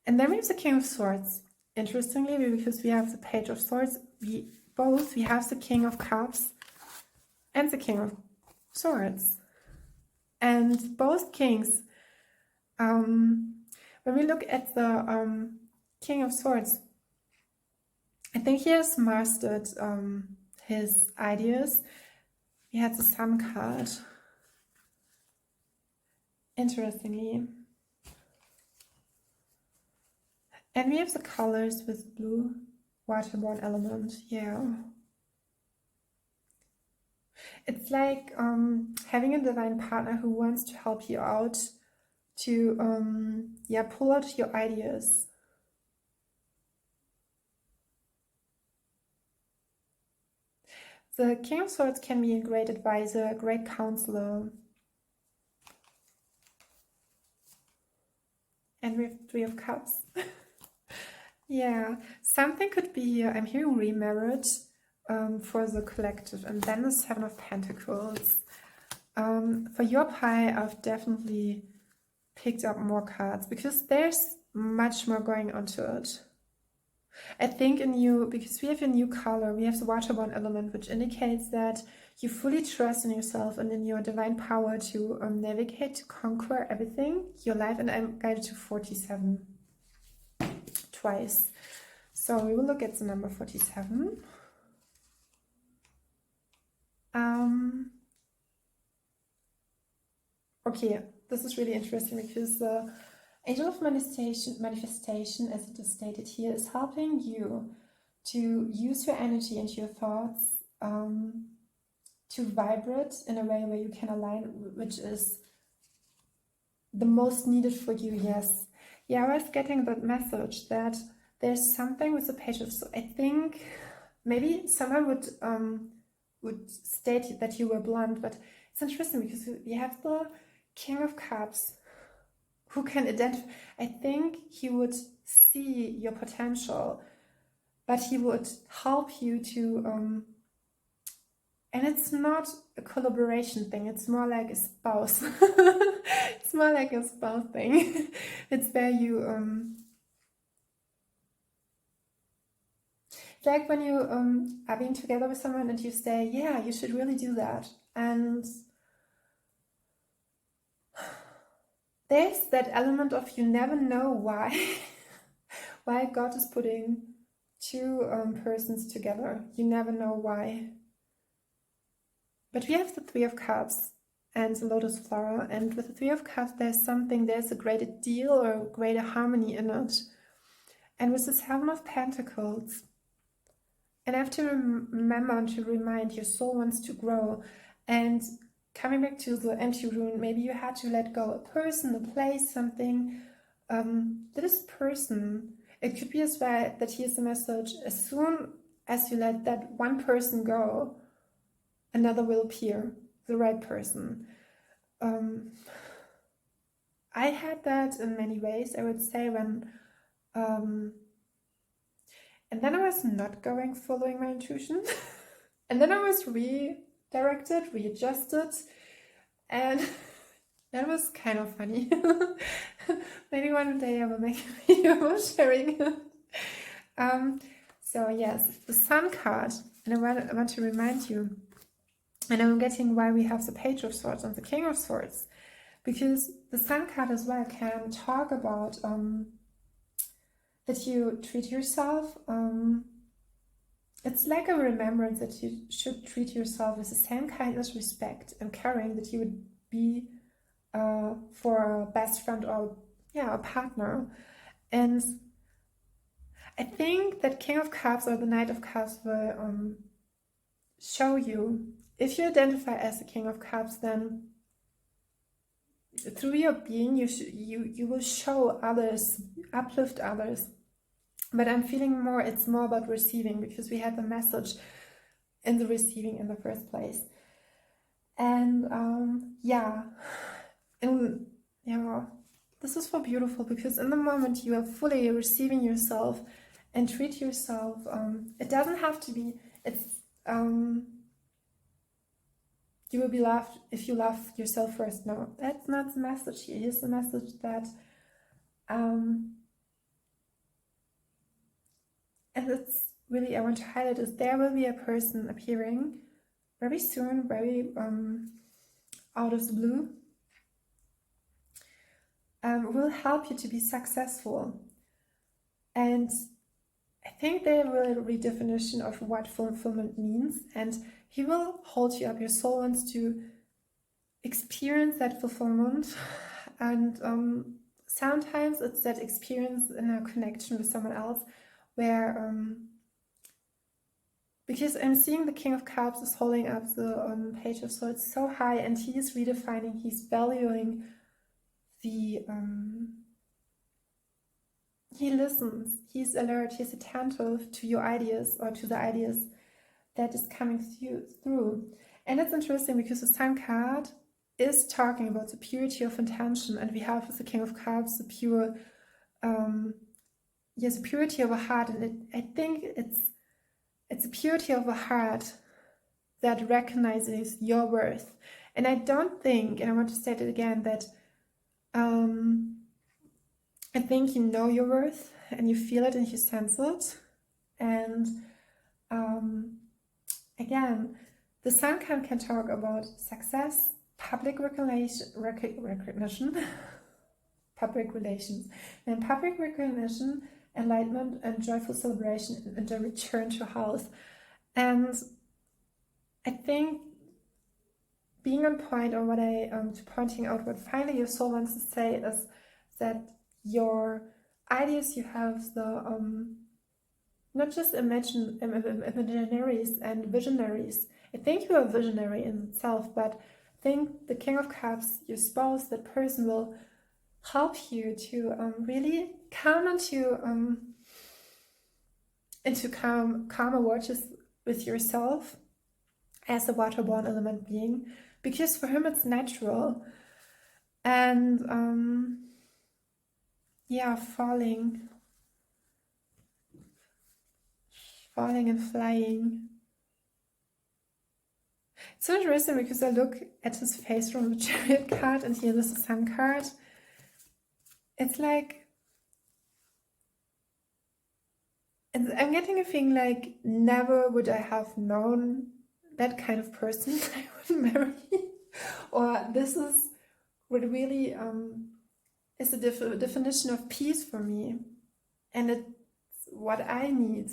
then we have the King of Swords. Interestingly, because we have the Page of Swords, we have the King of Cups and the King of Swords. And both kings, when we look at the King of Swords, I think he has mastered his ideas. We had the Sun card. Interestingly. And we have the colors with blue, waterborne element. Yeah. It's like having a divine partner who wants to help you out to pull out your ideas. The King of Swords can be a great advisor, a great counselor. And we have Three of Cups. Yeah, something could be here. I'm hearing remarriage for the collective. And then the Seven of Pentacles. For your pie, I've definitely picked up more cards because there's much more going on to it. I think because we have a new color, we have the waterborne element, which indicates that you fully trust in yourself and in your divine power to navigate, to conquer everything, your life. And I'm guided to 47 twice. So we will look at the number 47. Okay, this is really interesting because the Angel of manifestation, as it is stated here, is helping you to use your energy and your thoughts to vibrate in a way where you can align, which is the most needed for you. Yes. Yeah, I was getting that message that there's something with the Page of Swords. I think maybe someone would state that you were blunt, but it's interesting because we have the King of Cups, who can identify. I think he would see your potential, but he would help you to and it's not a collaboration thing, it's more like a spouse. It's more like a spouse thing. It's where you it's like when you are being together with someone and you say, yeah, you should really do that, and there's that element of you never know why why God is putting two persons together. You never know why. But we have the Three of Cups and the Lotus Flower, and with the Three of Cups there's a greater deal or a greater harmony in it. And with the Seven of Pentacles, and I have to remember and to remind, your soul wants to grow. And coming back to the empty rune, maybe you had to let go a person, a place, something. This person, it could be as well that here's the message: as soon as you let that one person go, another will appear, the right person. I had that in many ways, I would say, when and then I was not following my intuition. And then I was redirected, readjusted, And that was kind of funny. Maybe one day I will make a video sharing it. So yes, the Sun card, and I want to remind you, and I'm getting why we have the Page of Swords and the King of Swords, because the Sun card as well can talk about that you treat yourself. It's like a remembrance that you should treat yourself with the same kindness, respect, and caring that you would be for a best friend or a partner. And I think that King of Cups or the Knight of Cups will show you, if you identify as the King of Cups, then through your being you will show others, uplift others. But I'm feeling it's more about receiving, because we had the message in the receiving in the first place. And this is so beautiful, because in the moment you are fully receiving yourself and treat yourself. It doesn't have to be, you will be loved if you love yourself first. No, that's not the message here. Here's the message that and it's really, I want to highlight, is there will be a person appearing very soon, very out of the blue, will help you to be successful. And I think they will a redefinition of what fulfillment means, and he will hold you up. Your soul wants to experience that fulfillment, and sometimes it's that experience in a connection with someone else, where because I'm seeing the King of Cups is holding up the Page of Swords so high, and he is redefining, he's valuing the he listens, he's alert, he's attentive to your ideas, or to the ideas that is coming through. And it's interesting, because the Sun card is talking about the purity of intention, and we have with the King of Cups the pure the purity of a heart. And I think it's a purity of a heart that recognizes your worth. And I don't think, and I want to state it again, that I think you know your worth, and you feel it, and you sense it. And again, the Sun card can talk about success, public recognition, public relations, and public recognition, enlightenment, and joyful celebration, and a return to health. And I think being on point, or what pointing out what finally your soul wants to say, is that your ideas, you have the not just imaginaries and visionaries. I think you are a visionary in itself, but I think the King of Cups, your spouse, that person, will help you to really come into calmer waters with yourself as a waterborne element being, because for him it's natural. And falling and flying. It's so interesting, because I look at his face from the Chariot card, and here this is the Sun card. It's like, I'm getting a feeling like never would I have known that kind of person I would marry, or this is what really is the definition of peace for me, and it's what I need.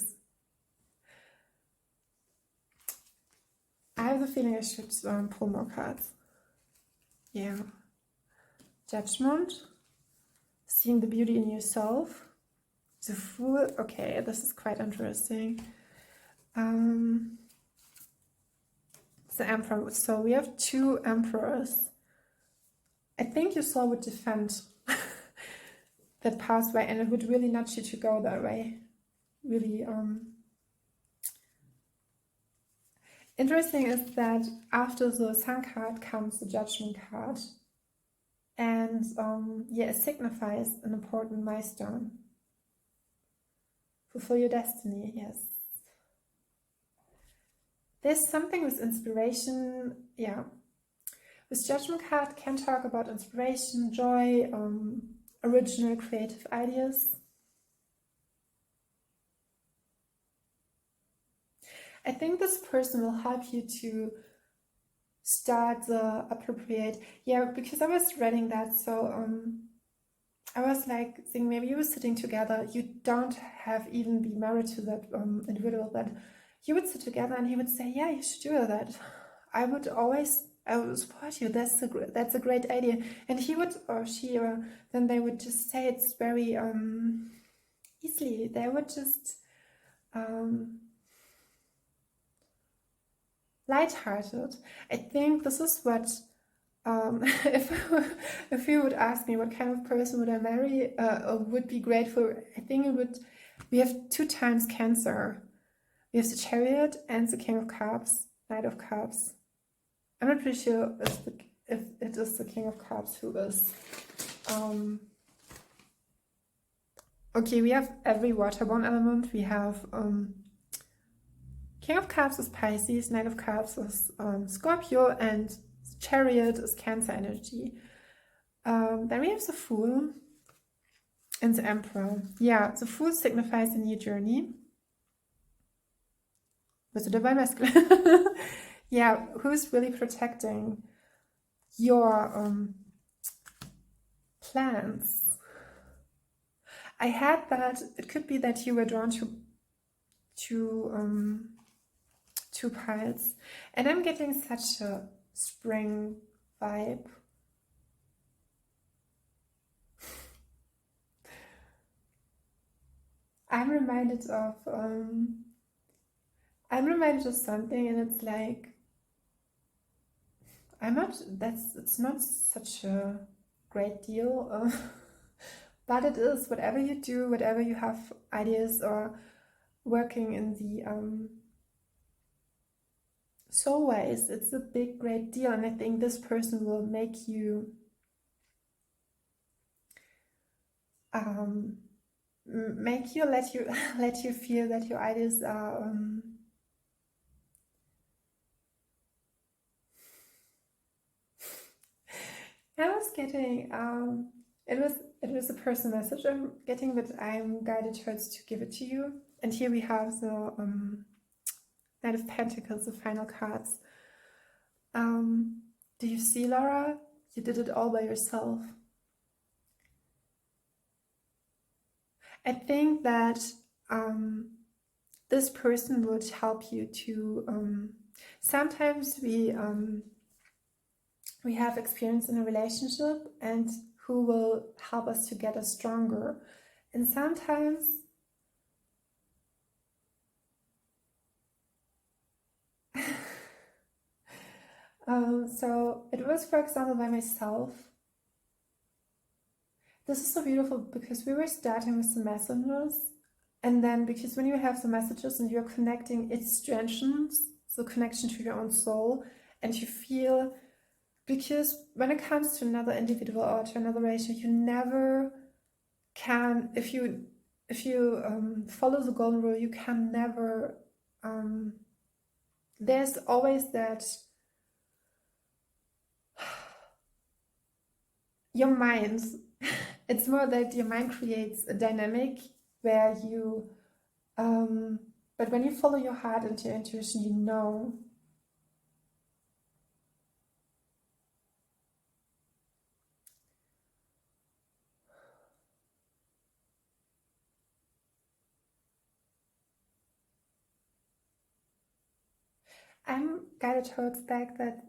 I have the feeling I should pull more cards. Yeah. Judgment. Seeing the beauty in yourself. The Fool. Okay, this is quite interesting. The Emperor. So we have two Emperors. I think your soul would defend that pathway, and it would really nudge you to go that way. Really interesting is that after the Sun card comes the Judgment card, and it signifies an important milestone. Fulfill your destiny, yes. There's something with inspiration, This Judgment card can talk about inspiration, joy, original creative ideas. I think this person will help you to start the appropriate, because I was reading that, so I was like thinking maybe you were sitting together, you don't have even be married to that individual, but you would sit together and he would say, yeah, you should do that. I would support you. That's a great idea. And he would, or she, or then they would just say it's very easily. They would just lighthearted. I think this is what if you would ask me what kind of person would I marry or would be great for, I think it would. We have 2 times Cancer. We have the Chariot and the King of Cups, Knight of Cups. I'm not pretty sure if it is the King of Cups who is. Okay, we have every waterborne element. We have King of Cups is Pisces, Knight of Cups is Scorpio, and Chariot is Cancer energy. Then we have the Fool and the Emperor. Yeah, the Fool signifies a new journey with the divine masculine. Yeah, who's really protecting your plans? I had that. It could be that you were drawn to 2 piles, and I'm getting such a spring vibe. I'm reminded of something, and it's like it's not such a great deal, but it is. Whatever you do, whatever you have ideas or working in the soulways, it's a big, great deal, and I think this person will make you let you feel that your ideas are I was getting it was a personal message I'm getting, but I'm guided towards to give it to you. And here we have the Knight of Pentacles, the final cards. Do you see, Laura? You did it all by yourself. I think that this person would help you to sometimes we have experience in a relationship and who will help us to get us stronger, and sometimes so it was, for example, by myself. This is so beautiful because we were starting with the messengers, and then because when you have the messages and you're connecting, it strengthens the connection to your own soul, and you feel, because when it comes to another individual or to another relationship, you never can, if you follow the golden rule, you can never there's always that your mind, it's more that your mind creates a dynamic where you but when you follow your heart and your intuition, you know. I'm guided towards back that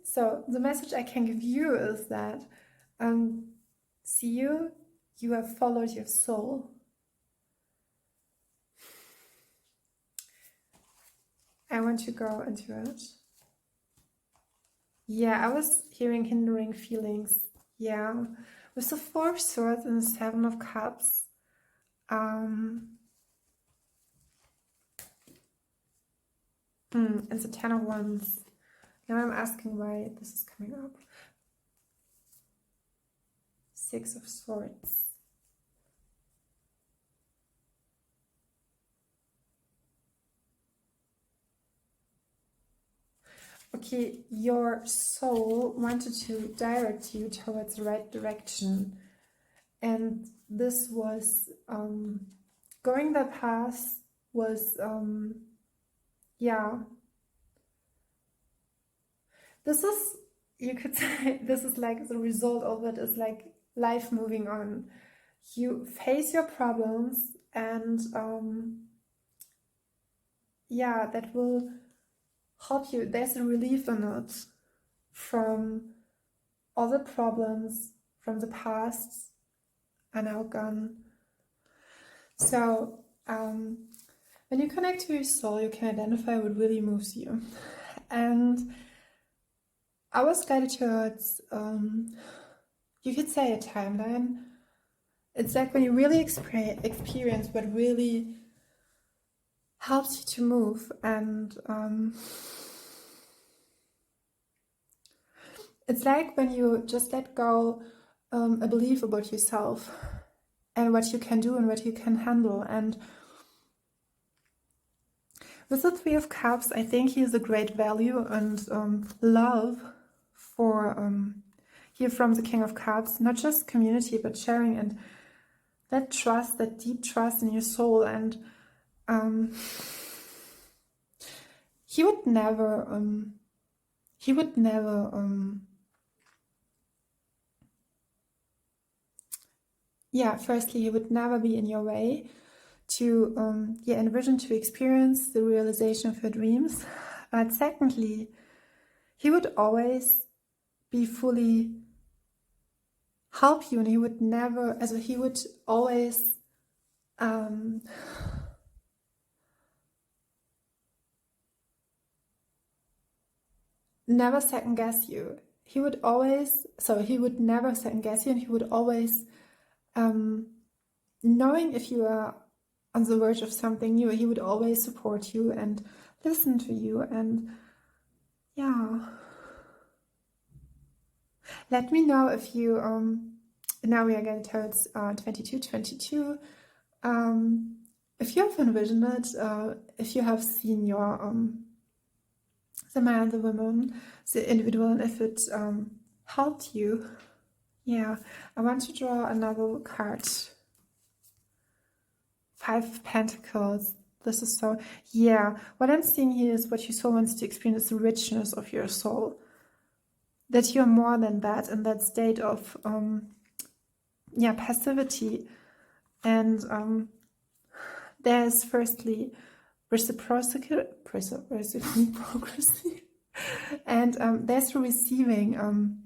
so the message I can give you is that see, you have followed your soul. I want to go into it. Yeah, I was hearing hindering feelings. Yeah, with the 4 of Swords and the 7 of Cups. And the 10 of Wands. Now I'm asking why this is coming up. 6 of Swords. okay, your soul wanted to direct you towards the right direction. And this was, going that path was, yeah. This is, you could say, this is like the result of it is like life moving on. You face your problems and, yeah, that will help you. There's a relief in it from all the problems from the past are now gone. So when you connect to your soul, you can identify what really moves you. And I was guided towards, you could say, a timeline. It's like when you really experience what really helps you to move. And it's like when you just let go a belief about yourself and what you can do and what you can handle. And with the Three of Cups, I think he is a great value and love for here from the King of Cups, not just community, but sharing and that trust, that deep trust in your soul. And he would never, yeah, firstly, he would never be in your way to envision, to experience the realization of your dreams. But secondly, he would always be fully help you, and he would never, also he would always never second guess you. He would always, so he would never second guess you, and he would always, knowing if you are on the verge of something new, he would always support you and listen to you. And yeah, let me know if you, now we are getting towards 22. If you have envisioned it, if you have seen your, the man, the woman, the individual, and if it helped you, yeah, I want to draw another card. 5 of Pentacles. This is so, yeah, what I'm seeing here is what your soul wants to experience, the richness of your soul. That you're more than that, in that state of, passivity. And there's firstly reciprocity, and there's receiving.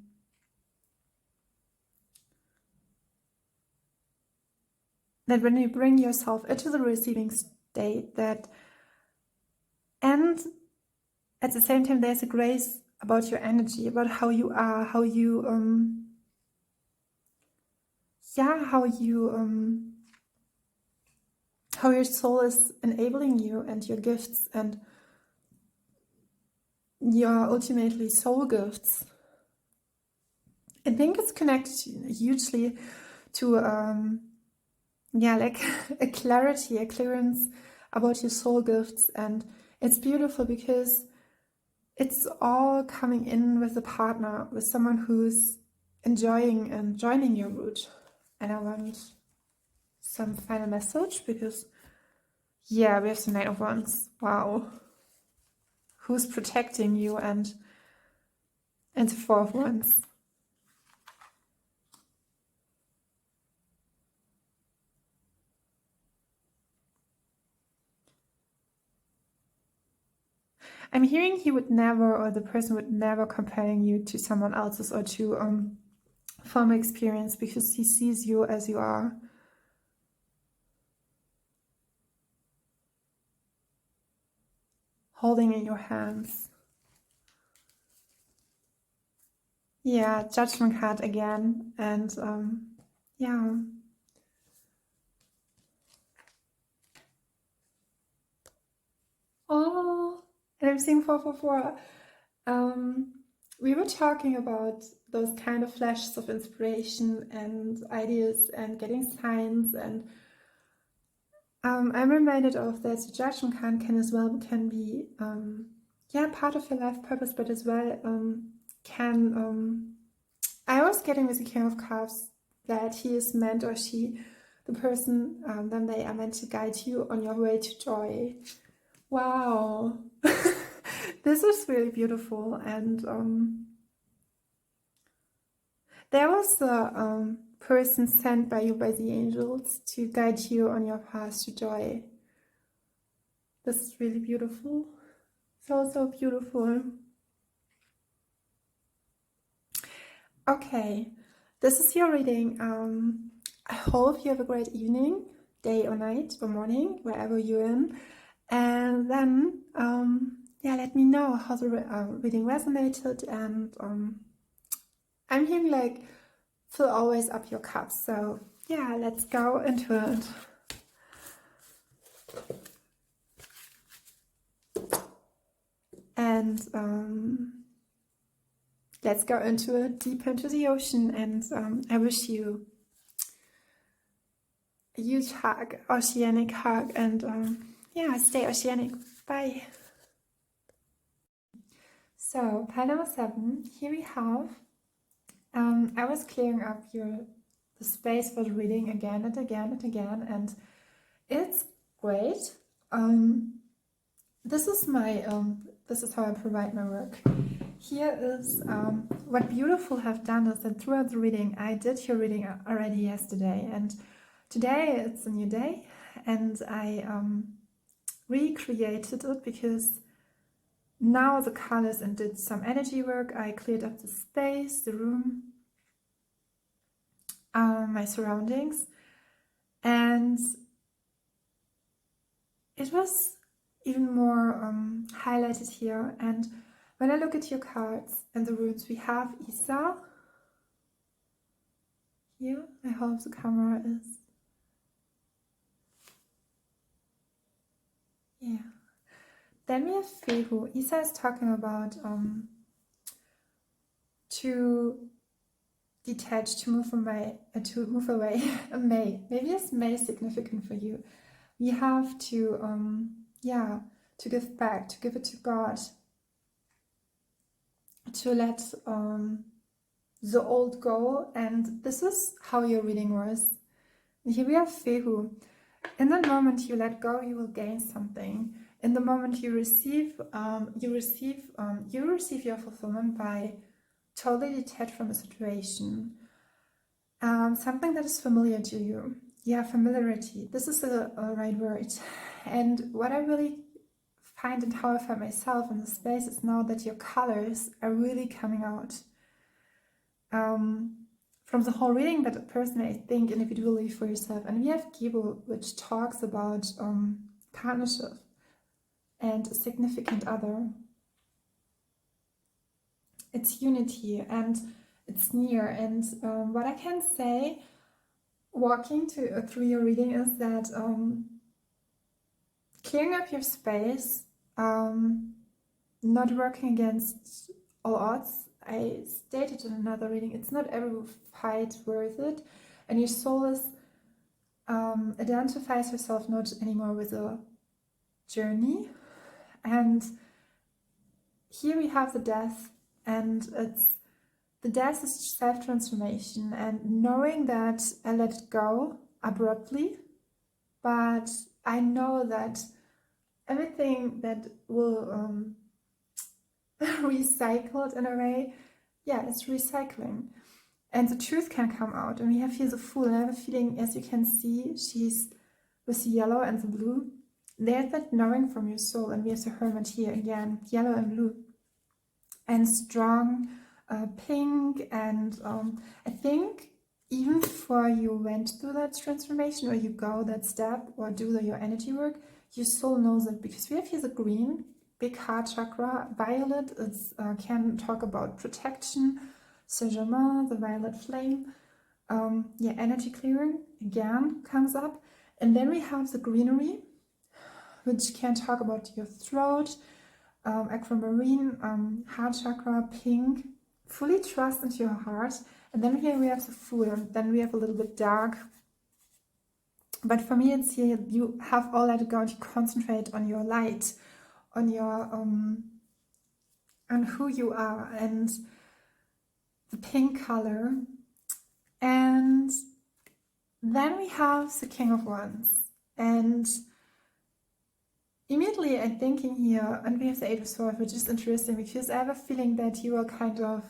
That when you bring yourself into the receiving state, that, and at the same time there's a grace about your energy, about how you are, how you how your soul is enabling you, and your gifts and your ultimately soul gifts. I think it's connected hugely to like a clarity, a clearance about your soul gifts. And it's beautiful because it's all coming in with a partner, with someone who's enjoying and joining your route. And I want some final message because, yeah, we have the Knight of Wands. Wow. Who's protecting you, and the Four of Wands. I'm hearing he would never, or the person would never comparing you to someone else's or to former experience, because he sees you as you are. Holding in your hands. Yeah, Judgment card again. And yeah. Oh, and I'm seeing 444. We were talking about those kind of flashes of inspiration and ideas and getting signs, and I'm reminded of that the Judgment card can as well be yeah, part of your life purpose, but as well I was getting with the King of Cups that he is meant, or she, the person, then they are meant to guide you on your way to joy. Wow. This is really beautiful. And there was a person sent by you by the angels to guide you on your path to joy. This is really beautiful. So, so beautiful. Okay, this is your reading. I hope you have a great evening, day or night or morning, wherever you're in. And then, yeah, let me know how the reading resonated. And I'm hearing like, fill always up your cup. So yeah, let's go into it. And let's go into it, deep into the ocean. And I wish you a huge hug, oceanic hug. And yeah, stay oceanic. Bye. So, pile number 7, here we have, I was clearing up the space for the reading again and again and again, and it's great. This is how I provide my work. Here is what Beautiful have done is that throughout the reading, I did your reading already yesterday, and today it's a new day, and I recreated it because now the colors and did some energy work. I cleared up the space, the room, my surroundings, and it was even more highlighted here. And when I look at your cards and the runes, we have Isa here. I hope the camera is, yeah. Then we have Fehu. Isa is talking about to detach, to move away. May. Maybe is May significant for you. We have to, to give back, to give it to God, to let the old go. And this is how your reading was. And here we have Fehu. In the moment you let go, you will gain something. In the moment you receive your fulfillment by totally detached from a situation. Something that is familiar to you. Yeah, familiarity. This is the right word. And what I really find and how I find myself in the space is now that your colors are really coming out. From the whole reading, but personally, I think individually for yourself. And we have Gebo, which talks about partnership and a significant other. It's unity and it's near. And what I can say, walking through your reading, is that clearing up your space, not working against all odds. I stated in another reading, it's not every fight worth it, and your soul is identifies herself not anymore with a journey. And here we have the death, and the death is self-transformation, and knowing that I let it go abruptly, but I know that everything that will recycled in a way, yeah, it's recycling, and the truth can come out. And we have here the Fool, and I have a feeling, as you can see, she's with the yellow and the blue. There's that knowing from your soul. And we have the Hermit here again, yellow and blue, and strong pink. And I think even before you went through that transformation, or you go that step, or do your energy work, your soul knows it, because we have here the green, big heart chakra. Violet is can talk about protection, Saint-Germain, the violet flame. Yeah, energy clearing again comes up. And then we have the greenery, which can talk about your throat, aquamarine, heart chakra, pink, fully trust into your heart. And then here we have the Fool, and then we have a little bit dark. But for me, it's here, you have all let it go, and you concentrate on your light, on your on who you are, and the pink color. And then we have the King of Wands. And immediately I'm thinking here, and we have the Eight of Swords, which is interesting because I have a feeling that you are kind of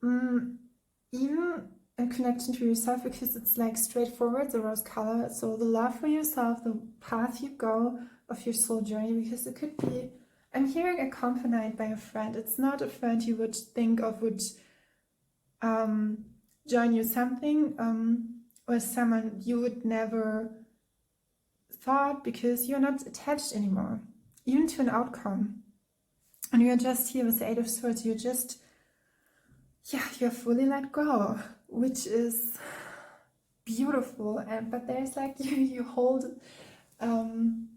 even in connection to yourself, because it's like straightforward, the rose color. So the love for yourself, the path you go of your soul journey, because it could be, I'm hearing accompanied by a friend. It's not a friend you would think of would join you something, or someone you would never thought, because you're not attached anymore, even to an outcome. And you're just here with the Eight of Swords, you're just, yeah, you're fully let go, which is beautiful. But there's like, you hold, I'm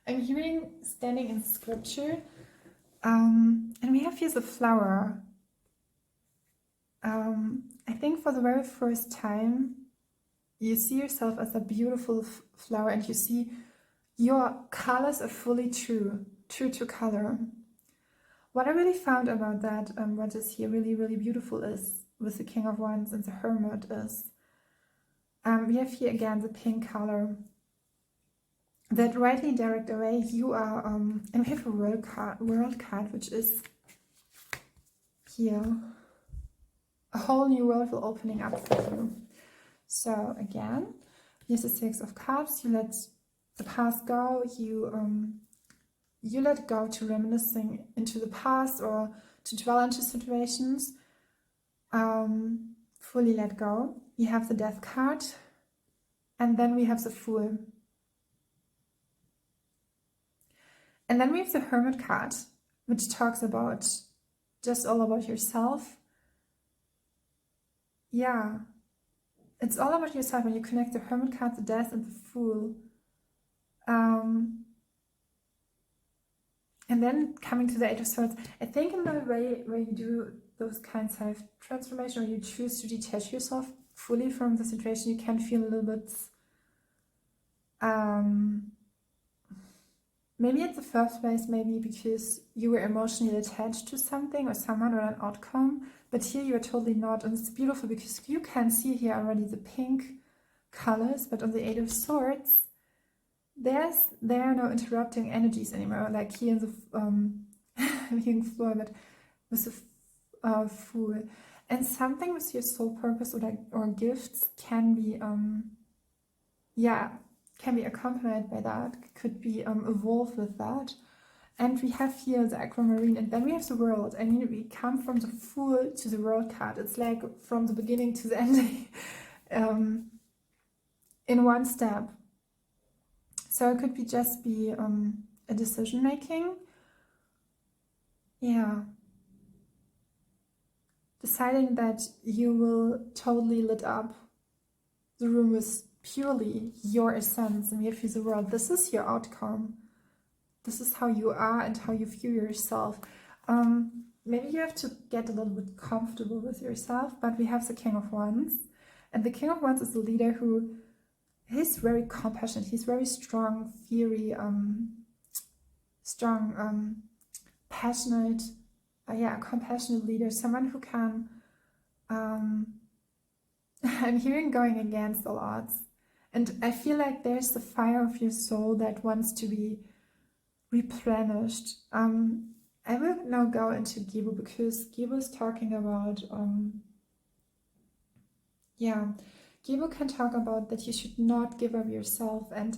hearing standing in scripture, and we have here the flower. I think for the very first time, you see yourself as a beautiful flower, and you see your colors are fully true to color. What I really found about that, what is here really, really beautiful is, with the King of Wands and the Hermit, is we have here again the pink color, that rightly direct away you are, and we have a world card, which is here. A whole new world will opening up for you. So again, here's the Six of Cups. You let the past go. You let go to reminiscing into the past, or to dwell into situations. Fully let go. You have the Death card, and then we have the Fool. And then we have the Hermit card, which talks about just all about yourself. Yeah, it's all about yourself when you connect the Hermit card, the Death, and the Fool. And then coming to the Eight of Swords, I think in the way where you do those kinds of transformation, where you choose to detach yourself fully from the situation, you can feel a little bit, maybe at the first place, maybe because you were emotionally attached to something or someone or an outcome, but here you are totally not. And it's beautiful because you can see here already the pink colors, but on the Eight of Swords, there are no interrupting energies anymore, like here in the floor, but with the Fool. And something with your soul purpose or gifts can be can be accompanied by that, could be evolved with that. And we have here the aquamarine, and then we have the world. I mean, we come from the Fool to the world card. It's like from the beginning to the ending in one step. So it could be just be a decision making. Yeah. Deciding that you will totally lit up the room with purely your essence, and we have the world. This is your outcome. This is how you are and how you view yourself. Maybe you have to get a little bit comfortable with yourself, but we have the King of Wands. And the King of Wands is a leader who is very compassionate. He's very strong, fiery, passionate, compassionate leader. Someone who can, I'm hearing going against the odds. And I feel like there's the fire of your soul that wants to be replenished. I will now go into Gibo, because Gibo is talking about, Gibo can talk about that you should not give up yourself, and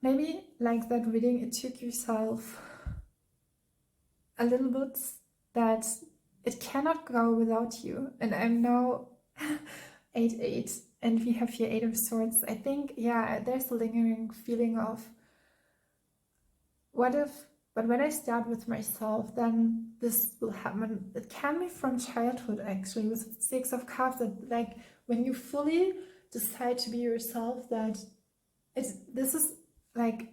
maybe like that reading, it took yourself a little bit that it cannot go without you. And I'm now 8-8, and we have here Eight of Swords. I think, there's a lingering feeling of, but when I start with myself, then this will happen. It can be from childhood, actually, with Six of Cups, that like when you fully decide to be yourself, that this is like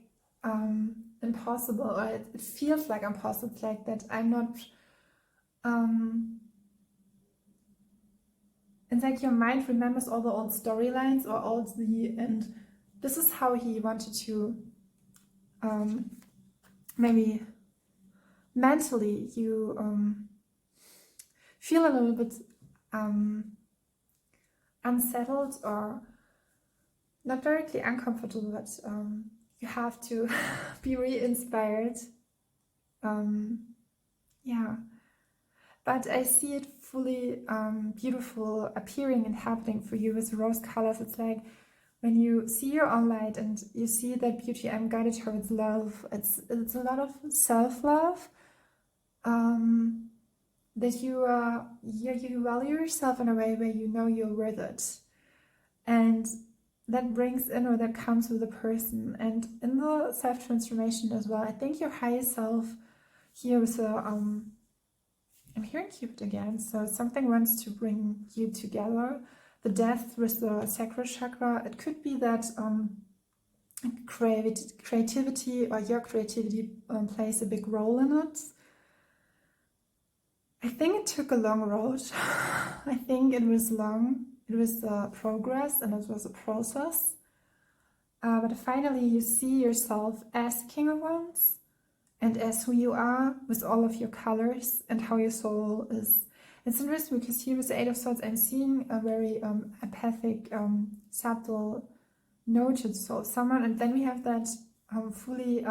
impossible, or it feels like impossible. It's like that I'm not, it's like your mind remembers all the old storylines, and this is how he wanted to maybe mentally you feel a little bit unsettled or not directly uncomfortable, but you have to be re-inspired. Yeah, but I see it fully beautiful appearing and happening for you with rose colors. It's like when you see your own light and you see that beauty, I'm guided towards love. It's a lot of self-love, that you value yourself in a way where you know you're worth it, and that brings in, or that comes with a person. And in the self-transformation as well, I think your higher self here is I'm hearing Cupid again, so something wants to bring you together. The death with the sacral chakra, it could be that creativity, or your creativity plays a big role in it. I think it took a long road. I think it was long. It was a progress and it was a process. But finally you see yourself as King of Wands and as who you are with all of your colors and how your soul is. It's interesting because here with the Eight of Swords I'm seeing a very empathic, subtle, noted soul, someone, and then we have that fully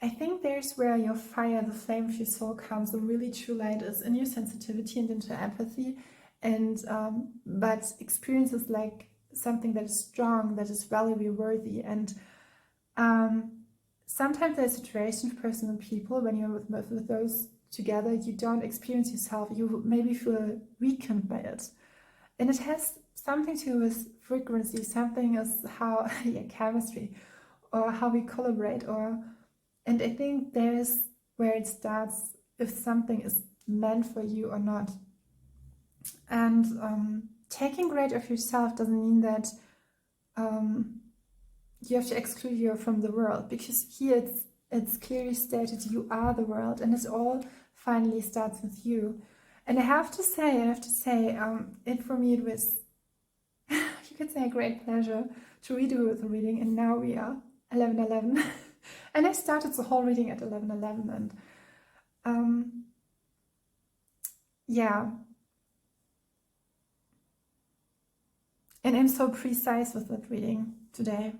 I think there's where your fire, the flame of your soul comes, the really true light is in your sensitivity and into empathy, and but experiences like something that is strong, that is valuably worthy. And sometimes there's situations, personal people, when you're with those together, you don't experience yourself, you maybe feel weakened by it. And it has something to do with frequency, something is how, yeah, chemistry, or how we collaborate, and I think there's where it starts, if something is meant for you or not. And taking great of yourself doesn't mean that you have to exclude you from the world, because here it's clearly stated you are the world, and it all finally starts with you. And I have to say, it for me it was, you could say, a great pleasure to redo the reading, and now we are 11:11, and I started the whole reading at 11:11, and yeah, and I'm so precise with that reading today,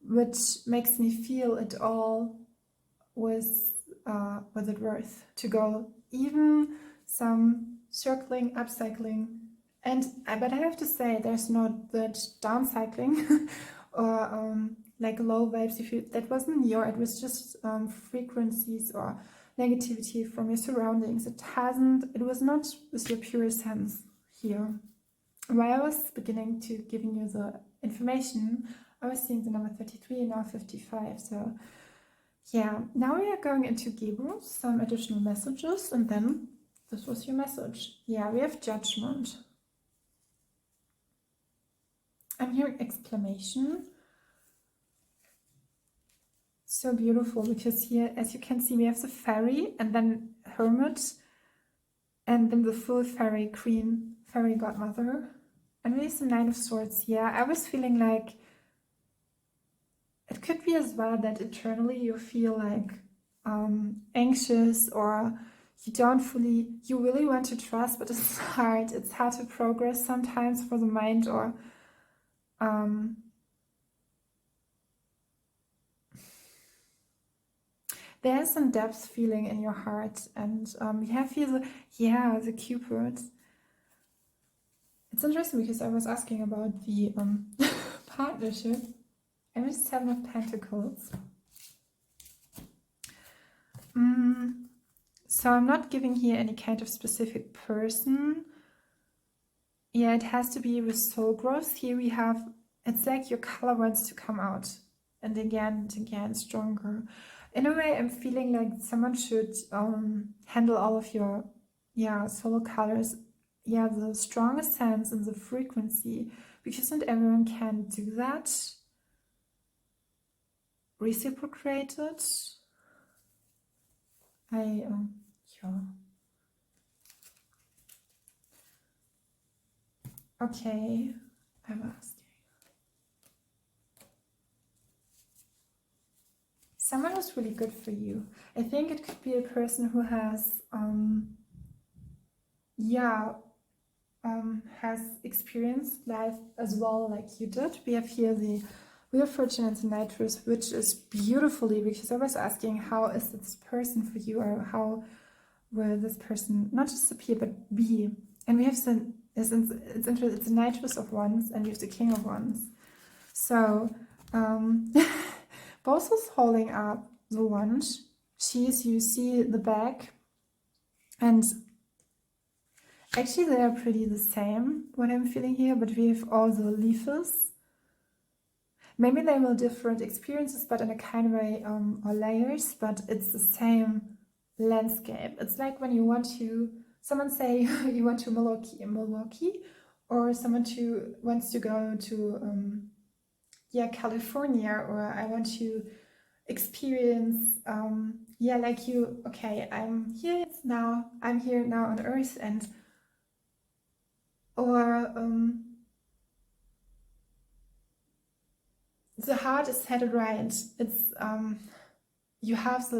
which makes me feel it all was it worth to go, even some circling, upcycling, and but I have to say there's not that downcycling or like low vibes. If you, that wasn't your, it was just frequencies or negativity from your surroundings. It was not with your pure sense here. While I was beginning to giving you the information, I was seeing the number 33 and now 55. So yeah, now we are going into Gabriel, some additional messages, and then this was your message. Yeah, we have Judgment. I'm hearing exclamation. So beautiful, because here, as you can see, we have the fairy and then Hermit, and then the full fairy queen, fairy godmother, and we have the Nine of Swords. Yeah, I was feeling like it could be as well that internally you feel like anxious, or you really want to trust, but it's hard to progress sometimes for the mind, or there's some depth feeling in your heart, and you have here the Cupid. It's interesting because I was asking about the partnership, and it's Seven of Pentacles. So I'm not giving here any kind of specific person. Yeah, it has to be with soul growth. Here we have, it's like your color wants to come out, and again stronger. In a way, I'm feeling like someone should handle all of your soul colors, the strongest sense and the frequency, because not everyone can do that. Reciprocate it. Okay, I'm asking. someone who's really good for you. I think it could be a person who has, has experienced life as well like you did. We have here the Wheel of Fortune and the Nitrous, which is beautifully, because I was asking how is this person for you, or how will this person not just appear but be. And we have it's the Nitrous of Wands, and we have the King of Wands. So both is holding up the wand. You see the back, and actually they are pretty the same, what I'm feeling here, but we have all the leaves. Maybe they will different experiences, but in a kind of way, or layers, but it's the same landscape. It's like when you want to, someone say you want to Milwaukee, or someone wants to go to California, or I want to experience like you, okay, I'm here now on Earth, and or the heart is headed right. It's you have the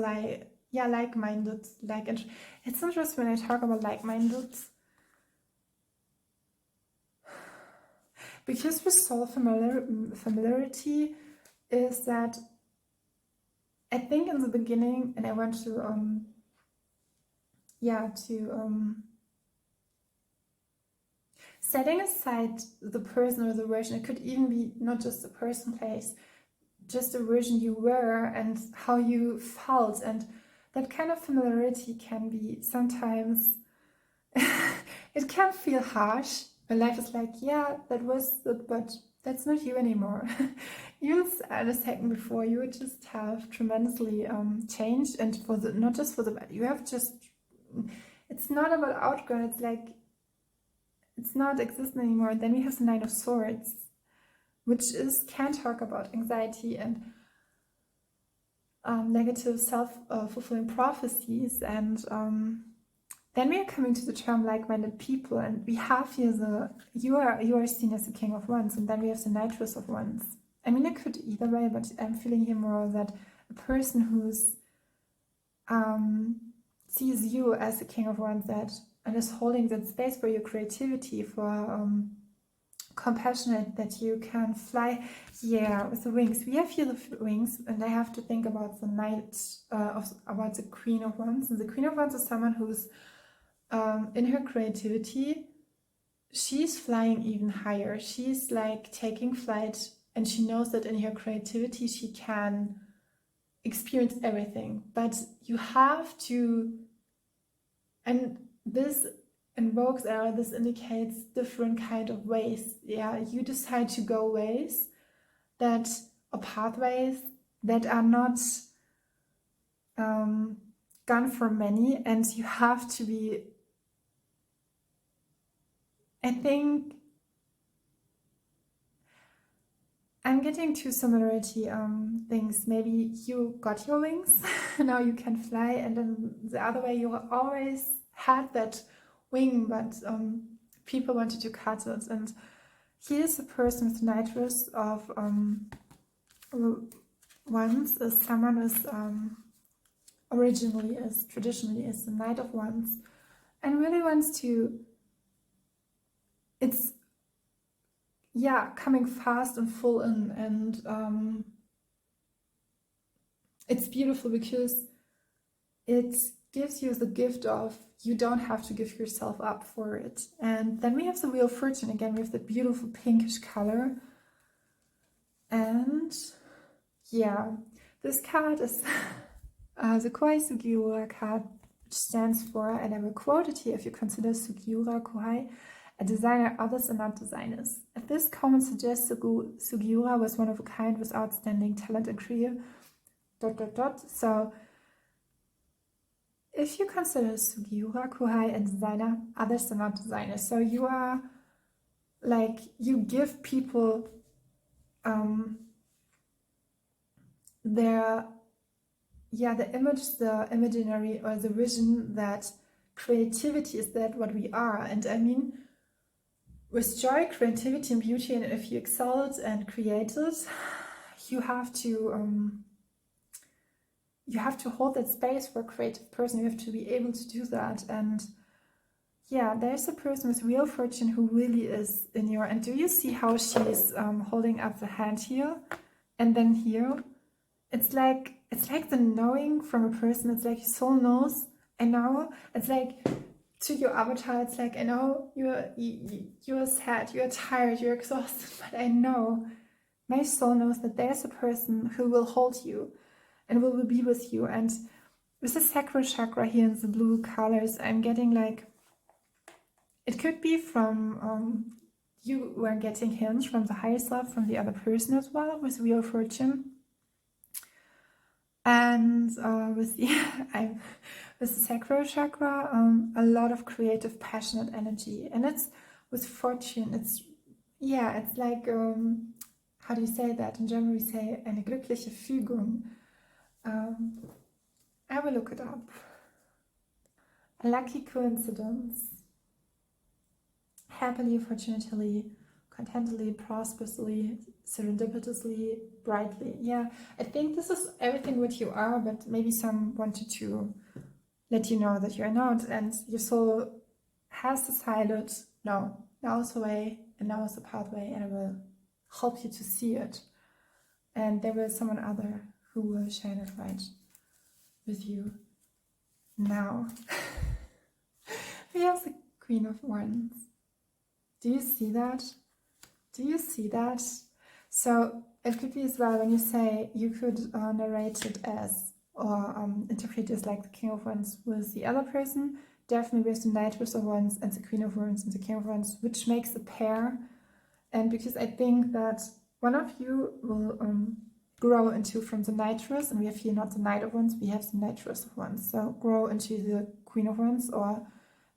like-minded, it's interesting when I talk about like-minded, because with soul familiarity is that I think in the beginning, and I want to setting aside the person or the version, it could even be not just the person place, just the version you were and how you felt, and that kind of familiarity can be sometimes it can feel harsh. My life is like, yeah, that was it, but that's not you anymore. Even a second before, you would just have tremendously changed, and for the not just for the bad, you have just, it's not about outgrown, it's like it's not existing anymore. Then we have the Nine of Swords, which can talk about anxiety and negative self-fulfilling prophecies, and then we are coming to the term like-minded people, and we have here you are seen as the King of Wands, and then we have the Nitrous of Wands. I mean, it could either way, but I'm feeling here more that a person who's sees you as the King of Wands, and is holding that space for your creativity, for compassionate, that you can fly, with the wings. We have here the wings, and I have to think about the about the Queen of Wands. And the Queen of Wands is someone who's in her creativity, she's flying even higher. She's like taking flight, and she knows that in her creativity she can experience everything. But you have to, and this invokes, this indicates different kind of ways. You decide to go ways that, or pathways that are not gone for many, and you have to be, I think I'm getting to similarity things. Maybe you got your wings, now you can fly, and then the other way, you always had that wing, but people wanted to cut it. And here's a person with Nitrous of Wands, is someone who's traditionally is the Knight of Wands, and really wants to, it's coming fast and full in, and it's beautiful because it gives you the gift of, you don't have to give yourself up for it. And then we have the Wheel of Fortune again. We have that beautiful pinkish color, and this card is the Kohai Sugiura card, which stands for, and I will quote it here: if you consider Sugiura Kohai a designer, others are not designers. If this comment suggests Sugiura was one of a kind with outstanding talent and career, ... So if you consider Sugiura Kohai a designer, others are not designers. So you are like, you give people the image, the imaginary, or the vision that creativity is that what we are. And I mean, with joy, creativity, and beauty, and if you excel it and create it, you have to you have to hold that space for a creative person. You have to be able to do that. And yeah, there's a person with real fortune who really is in your, and do you see how she's holding up the hand here and then here? It's like the knowing from a person. It's like your soul knows, I know. It's like to your avatar, it's like, I know you're sad, you're tired, you're exhausted, but I know, my soul knows that there's a person who will hold you and will be with you. And with the sacral chakra here in the blue colors, I'm getting like, it could be from you were getting hints from the higher self, from the other person as well, with real fortune. And with the with the sacral chakra, a lot of creative, passionate energy. And it's with fortune, it's like, how do you say that? In German we say eine glückliche Fügung. I will look it up. A lucky coincidence. Happily, fortunately, contentedly, prosperously, serendipitously, brightly. Yeah, I think this is everything what you are, but maybe some wanted to let you know that you are not, and your soul has decided, no, now is the way, and now is the pathway, and it will help you to see it. And there will be someone other who will shine it right with you. Now, we have the Queen of Wands. Do you see that? Do you see that? So it could be as well when you say, you could narrate it as, or interpret it as like the King of Wands with the other person. Definitely with the Knight of Wands and the Queen of Wands and the King of Wands, which makes a pair. And because I think that one of you will grow into from the Knightress, and we have here not the Knight of Wands, we have the Knightress of Wands. So grow into the Queen of Wands, or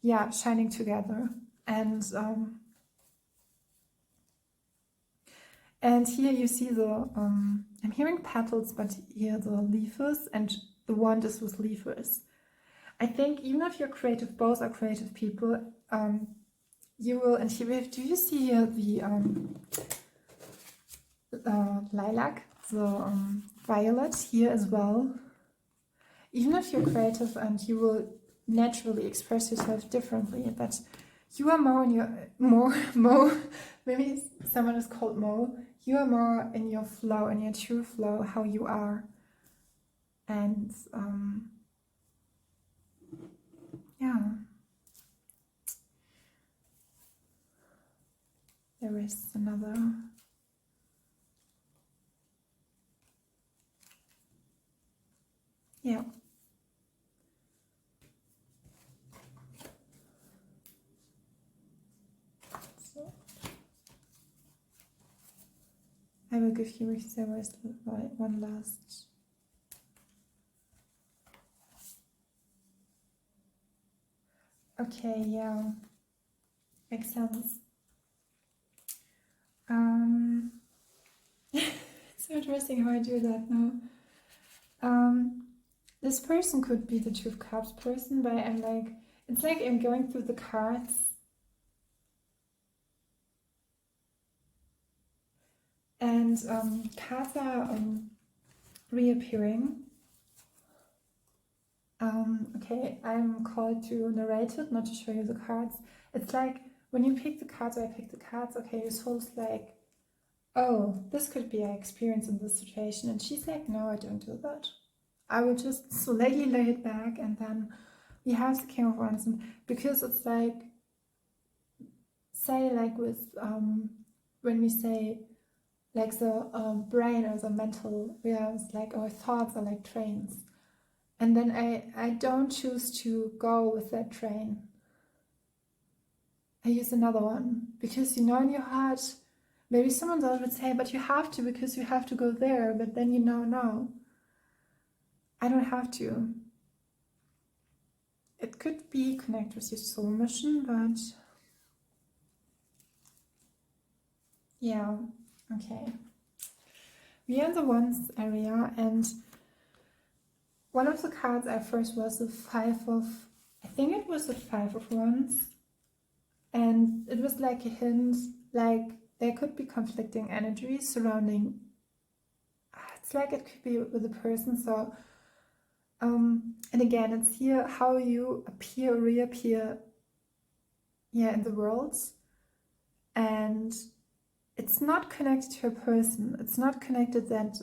yeah, shining together. And here you see the, I'm hearing petals, but here the leaves, and the wand is with leaves. I think even if you're creative, both are creative people, you will, and here we have, do you see here the lilac, the violet here as well? Even if you're creative and you will naturally express yourself differently, but you are more in your, Mo, maybe someone is called Mo, you are more in your flow, in your true flow, how you are. And yeah, there is another, yeah. So I will give you, if there was one last. Okay, yeah, makes sense. It's so interesting how I do that now. This person could be the Two of Cups person, but I'm like, it's like I'm going through the cards. And cards are reappearing. Okay, I'm called to narrate it, not to show you the cards. It's like when you pick the cards, or I pick the cards, okay, your soul's like, oh, this could be our experience in this situation. And she's like, no, I don't do that. I will just slowly lay it back, and then we have the King of Wands. And because it's like, say like with, when we say like the brain or the mental, it's like our thoughts are like trains. And then I don't choose to go with that train. I use another one, because you know in your heart, maybe someone else would say, but you have to, because you have to go there. But then you know, no, I don't have to. It could be connect with your soul mission, but yeah, okay. We are in the Wands area, and one of the cards I first was the Five of, I think it was the Five of Wands, and it was like a hint, like there could be conflicting energies surrounding, it's like it could be with a person, so And again, it's here how you appear, reappear, in the world. And it's not connected to a person. It's not connected that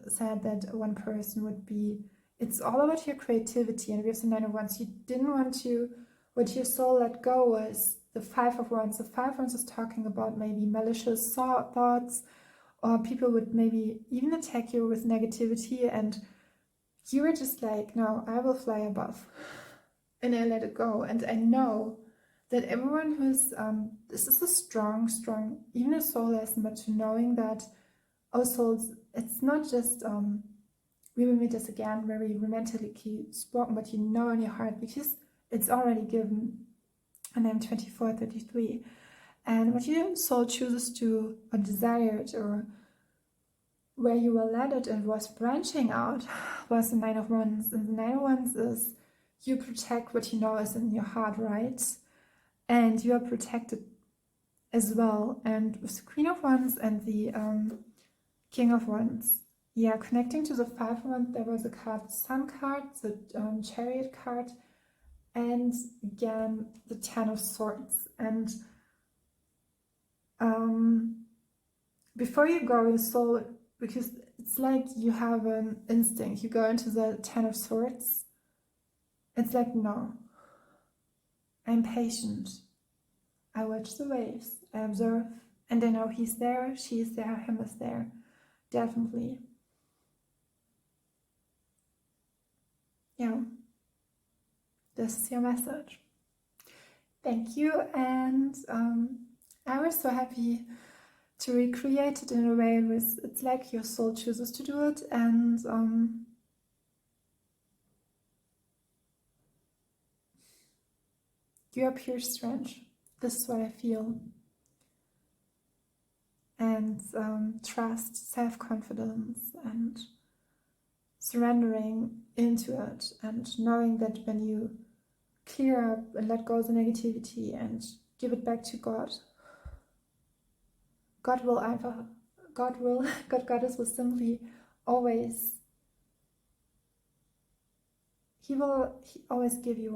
said that one person would be. It's all about your creativity. And we have the Nine of Wands. You didn't want to. What your soul let go was the Five of Wands. The Five of Wands is talking about maybe malicious thoughts, or people would maybe even attack you with negativity, and you were just like, no, I will fly above, and I let it go. And I know that everyone who's this is a strong, even a soul lesson, but to knowing that our souls, it's not just we will meet this again, very romantically spoken, but you know in your heart, because it's already given. And I'm 24, 33, and what your soul chooses to, or desired, or where you were led it and was branching out, was the Nine of Wands. And the Nine of Wands is you protect what you know is in your heart, right? And you are protected as well. And with the Queen of Wands and the King of Wands, connecting to the Five of Wands, there was a card, the Sun card, the Chariot card, and again the Ten of Swords. And before you go, your soul, because it's like you have an instinct, you go into the Ten of Swords, it's like, no, I'm patient, I watch the waves, I observe, and I know he's there, she is there, him is there, definitely. This is your message. Thank you, and I was so happy to recreate it in a way with, it's like your soul chooses to do it, and you are pure strength. This is what I feel. And trust, self-confidence, and surrendering into it, and knowing that when you clear up and let go of the negativity and give it back to God, Goddess will simply always, he always give you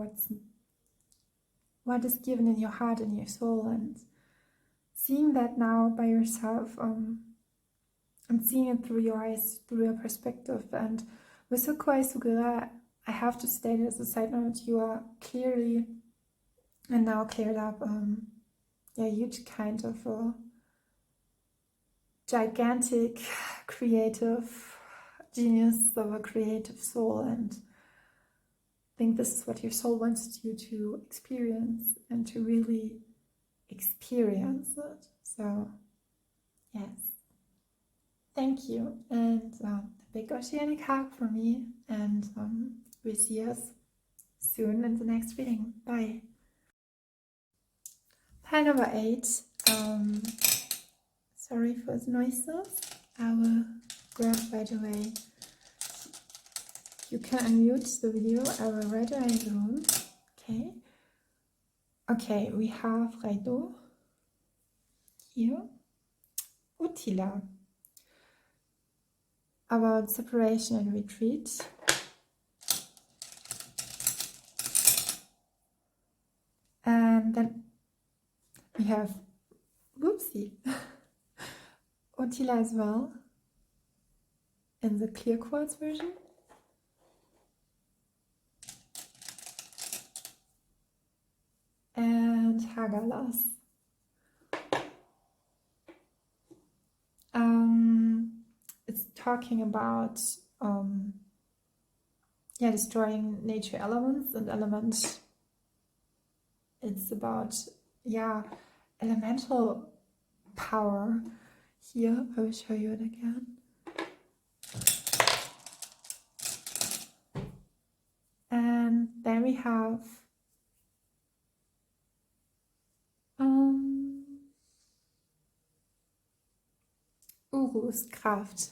what is given in your heart and your soul. And seeing that now by yourself, and seeing it through your eyes, through your perspective. And with Sukoi Sugura, I have to state as a side note, you are clearly and now cleared up a huge kind of a gigantic creative genius of a creative soul, and I think this is what your soul wants you to experience, and to really experience it. So yes, thank you, and a big oceanic hug for me, and we'll see us soon in the next reading. Bye. Pile number 8. Sorry for the noises. I will grab right away. You can unmute the video. I will right away in the room. Okay. Okay, we have Raido here. Utila. About separation and retreat. And then we have Whoopsie. Utila as well, in the clear quartz version. And Hagalas. It's talking about destroying nature elements and elements. It's about elemental power. Here, I will show you it again. And then we have Urus Kraft.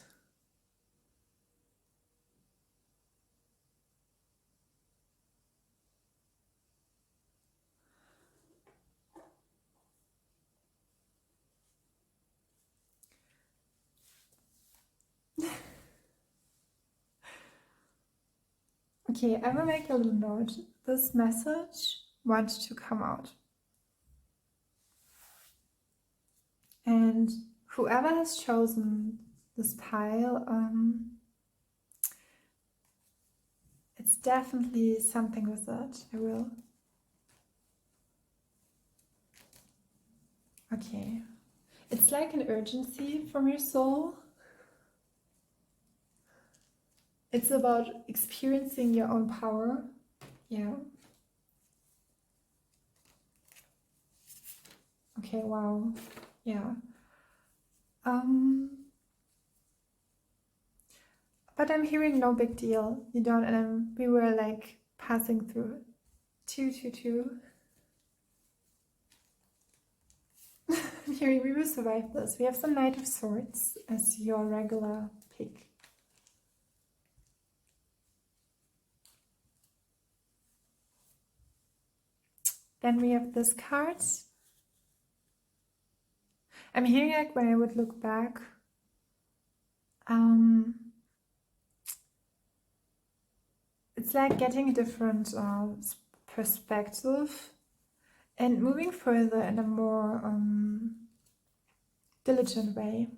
Okay, I will make a little note. This message wanted to come out. And whoever has chosen this pile, it's definitely something with it. I will. Okay. It's like an urgency from your soul. It's about experiencing your own power. Yeah. Okay, wow. Yeah. But I'm hearing no big deal. You don't, and we were like passing through 222. I'm hearing we will survive this. We have some Knight of Swords as your regular pick. Then we have this card. I'm hearing like when I would look back, it's like getting a different perspective and moving further in a more diligent way.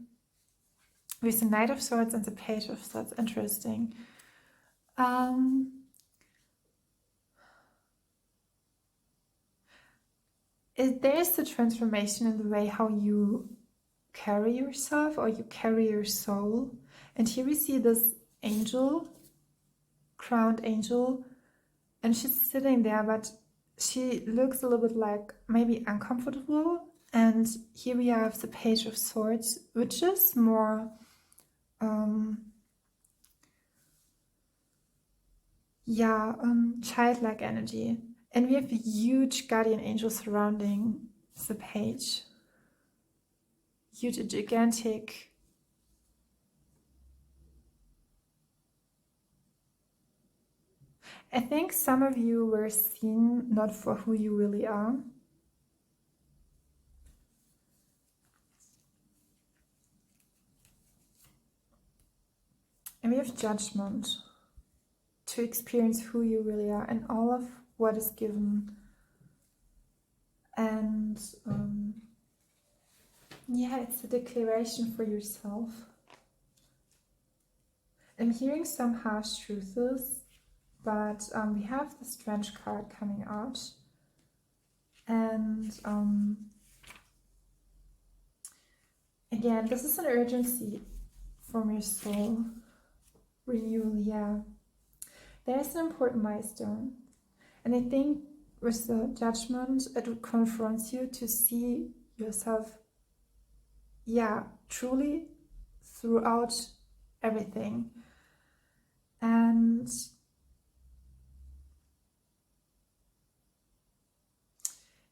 With the Knight of Swords and the Page of Swords, interesting. There's the transformation in the way how you carry yourself or you carry your soul. And here we see this angel, crowned angel, and she's sitting there, but she looks a little bit like maybe uncomfortable. And here we have the Page of Swords, which is more childlike energy. And we have a huge guardian angel surrounding the page. Huge, gigantic. I think some of you were seen not for who you really are. And we have judgment to experience who you really are and all of what is given. And it's a declaration for yourself. I'm hearing some harsh truths, but we have the Strange card coming out. And again, this is an urgency from your soul. Renewal, yeah. There's an important milestone. And I think with the judgment, it confronts you to see yourself, truly throughout everything. And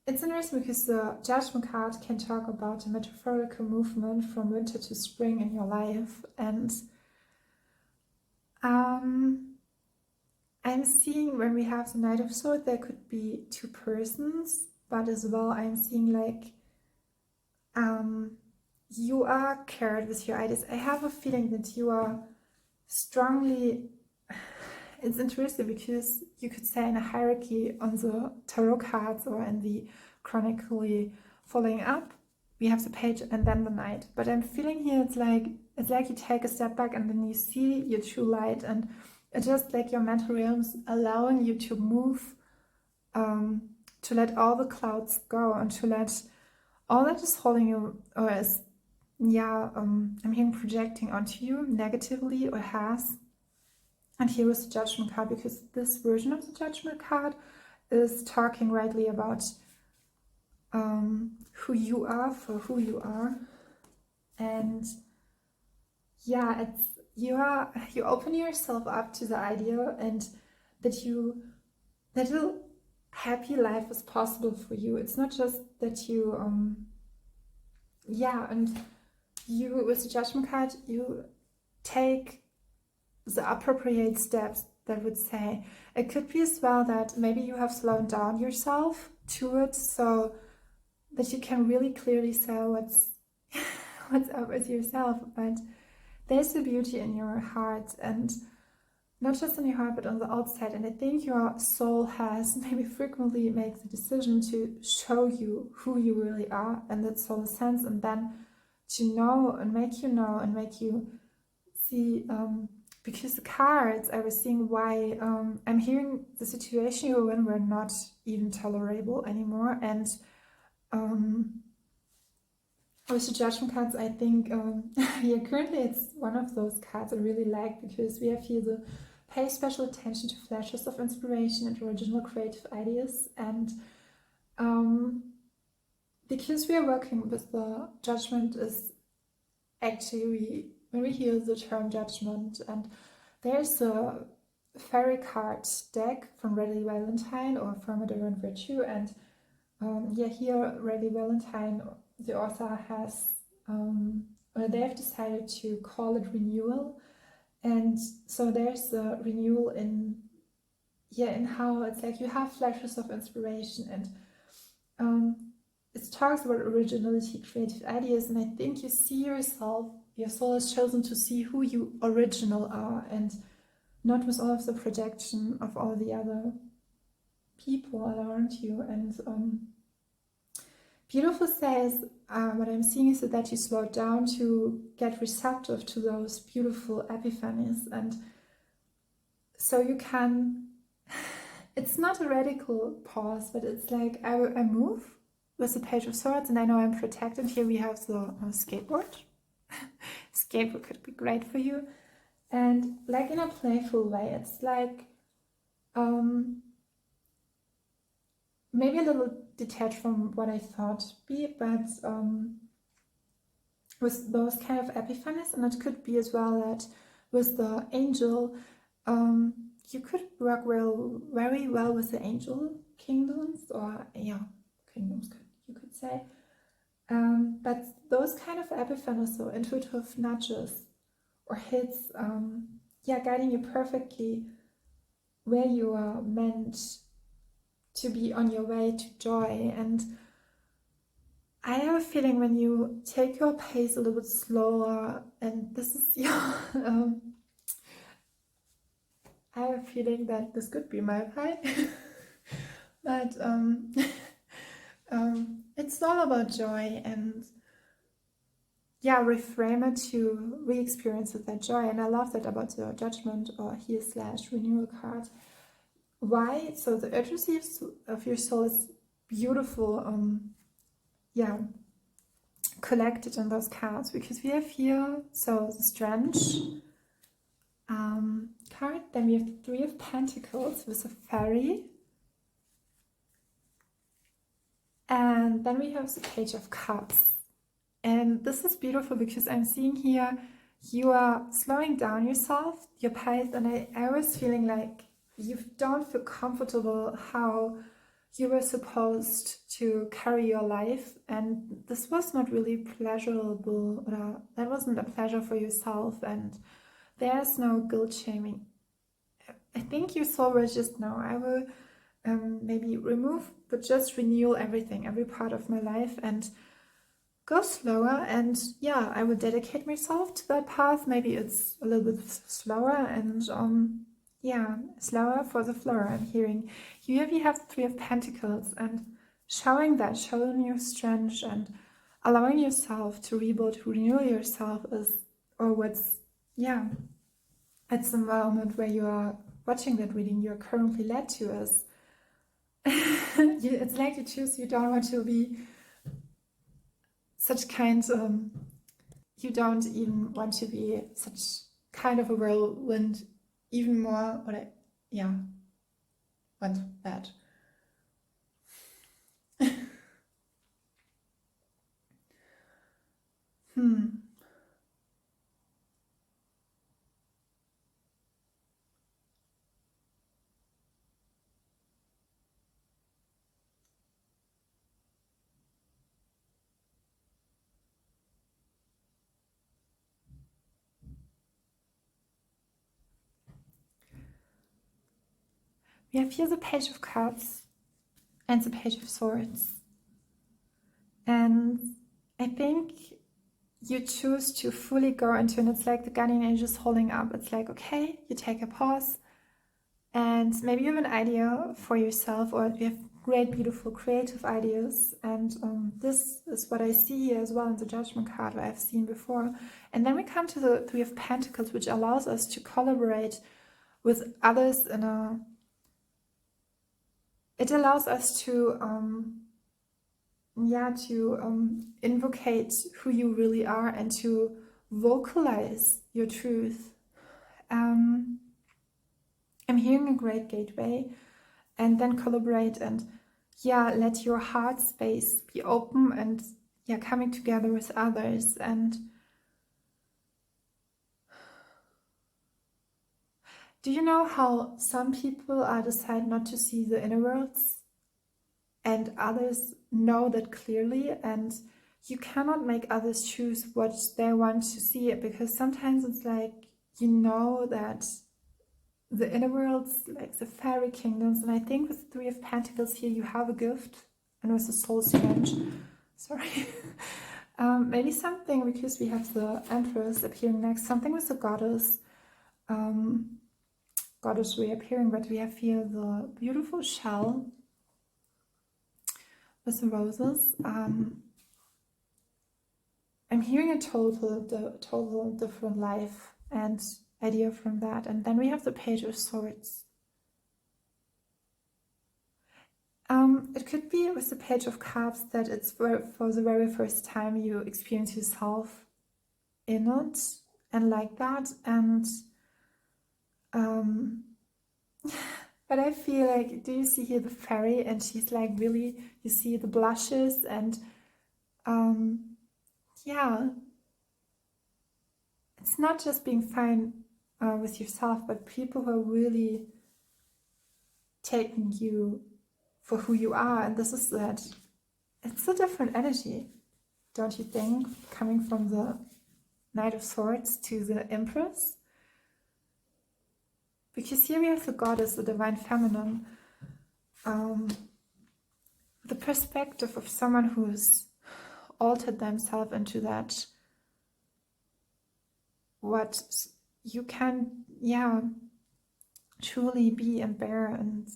it's interesting because the judgment card can talk about a metaphorical movement from winter to spring in your life. And I'm seeing when we have the Knight of Swords, there could be two persons, but as well I'm seeing like you are carried with your ideas. I have a feeling that you are strongly, it's interesting because you could say in a hierarchy on the tarot cards or in the chronically following up, we have the Page and then the Knight. But I'm feeling here it's like you take a step back and then you see your true light, and it's just like your mental realms allowing you to move, to let all the clouds go and to let all that is holding you or is I'm hearing projecting onto you negatively or has. And here is the Judgment card, because this version of the Judgment card is talking rightly about who you are for who you are. And it's you open yourself up to the idea and that a happy life is possible for you. It's not just that you and you, with the Judgment card, you take the appropriate steps. That would say it could be as well that maybe you have slowed down yourself to it so that you can really clearly say what's up with yourself. But there's a beauty in your heart, and not just in your heart, but on the outside. And I think your soul has maybe frequently makes the decision to show you who you really are, and that soul sense, and then to know and make you see, because the cards I was seeing why I'm hearing the situation you're in were not even tolerable anymore. And with the judgment cards, I think yeah, currently it's one of those cards I really like, because we have here the pay special attention to flashes of inspiration and original creative ideas. And because we are working with the judgment, is actually when we hear the term judgment, and there's a fairy card deck from Ready Valentine or Affirmative and Virtue, and yeah, here Ready Valentine, the author has they have decided to call it renewal. And so there's a renewal in how it's like you have flashes of inspiration, and it talks about originality, creative ideas, and I think you see yourself, your soul has chosen to see who you original are, and not with all of the projection of all the other people around you. And beautiful says, what I'm seeing is that you slow down to get receptive to those beautiful epiphanies, and so you can, it's not a radical pause, but it's like I move with the Page of Swords, and I know I'm protected. Here we have the skateboard. Skateboard could be great for you. And like in a playful way, it's like maybe a little detached from what I thought be, but with those kind of epiphanies. And it could be as well that with the angel, you could work very well with the angel kingdoms, or yeah, kingdoms, you could say. But those kind of epiphanies, so intuitive nudges or hits, yeah, guiding you perfectly where you are meant to be on your way to joy. And I have a feeling when you take your pace a little bit slower, and this is your I have a feeling that this could be my vibe. But it's all about joy, and yeah, reframe it to re-experience with that joy. And I love that about the judgment or here / renewal card. Why? So the urgency of your soul is beautiful, yeah, collected in those cards, because we have here, so the strange card, then we have the Three of Pentacles with a fairy, and then we have the Page of Cups. And this is beautiful because I'm seeing here you are slowing down yourself, your pace, and I was feeling like you don't feel comfortable how you were supposed to carry your life, and this was not really pleasurable, or that wasn't a pleasure for yourself, and there's no guilt shaming. I think your soul was just, no, I will maybe remove, but just renew everything, every part of my life, and go slower. And yeah, I will dedicate myself to that path. Maybe it's a little bit slower, and yeah, slower for the flower. I'm hearing here we have the Three of Pentacles, and showing your strength and allowing yourself to rebuild, to renew yourself is, or what's, yeah, it's the moment where you are watching that reading you're currently led to is it's like you choose, you don't want to be such kind you don't even want to be such kind of a whirlwind even more, or yeah, want that. We have here the Page of Cups and the Page of Swords, and I think you choose to fully go into, and it's like the guardian angel is holding up. It's like, okay, you take a pause, and maybe you have an idea for yourself, or you have great, beautiful, creative ideas. And this is what I see here as well in the Judgment card, what I've seen before. And then we come to the Three of Pentacles, which allows us to collaborate with others in a... It allows us to invocate who you really are and to vocalize your truth. I'm hearing a great gateway, and then collaborate and let your heart space be open, and coming together with others. And do you know how some people decide not to see the inner worlds, and others know that clearly, and you cannot make others choose what they want to see, because sometimes it's like, you know, that the inner worlds, like the fairy kingdoms, and I think with the Three of Pentacles here you have a gift, and with the Soul Strange, sorry, maybe something, because we have the Empress appearing next, something with the Goddess, Goddess reappearing, but we have here the beautiful shell with the roses. I'm hearing a total different life and idea from that. And then we have the Page of Swords. It could be with the Page of Cups that it's for the very first time you experience yourself in it and like that. And but I feel like, do you see here the fairy, and she's like, really, you see the blushes, and it's not just being fine with yourself, but people who are really taking you for who you are. And this is that, it's a different energy, don't you think, coming from the Knight of Swords to the Empress? Because here we have the Goddess, the Divine Feminine, the perspective of someone who's altered themselves into that, what you can, truly be and bear. And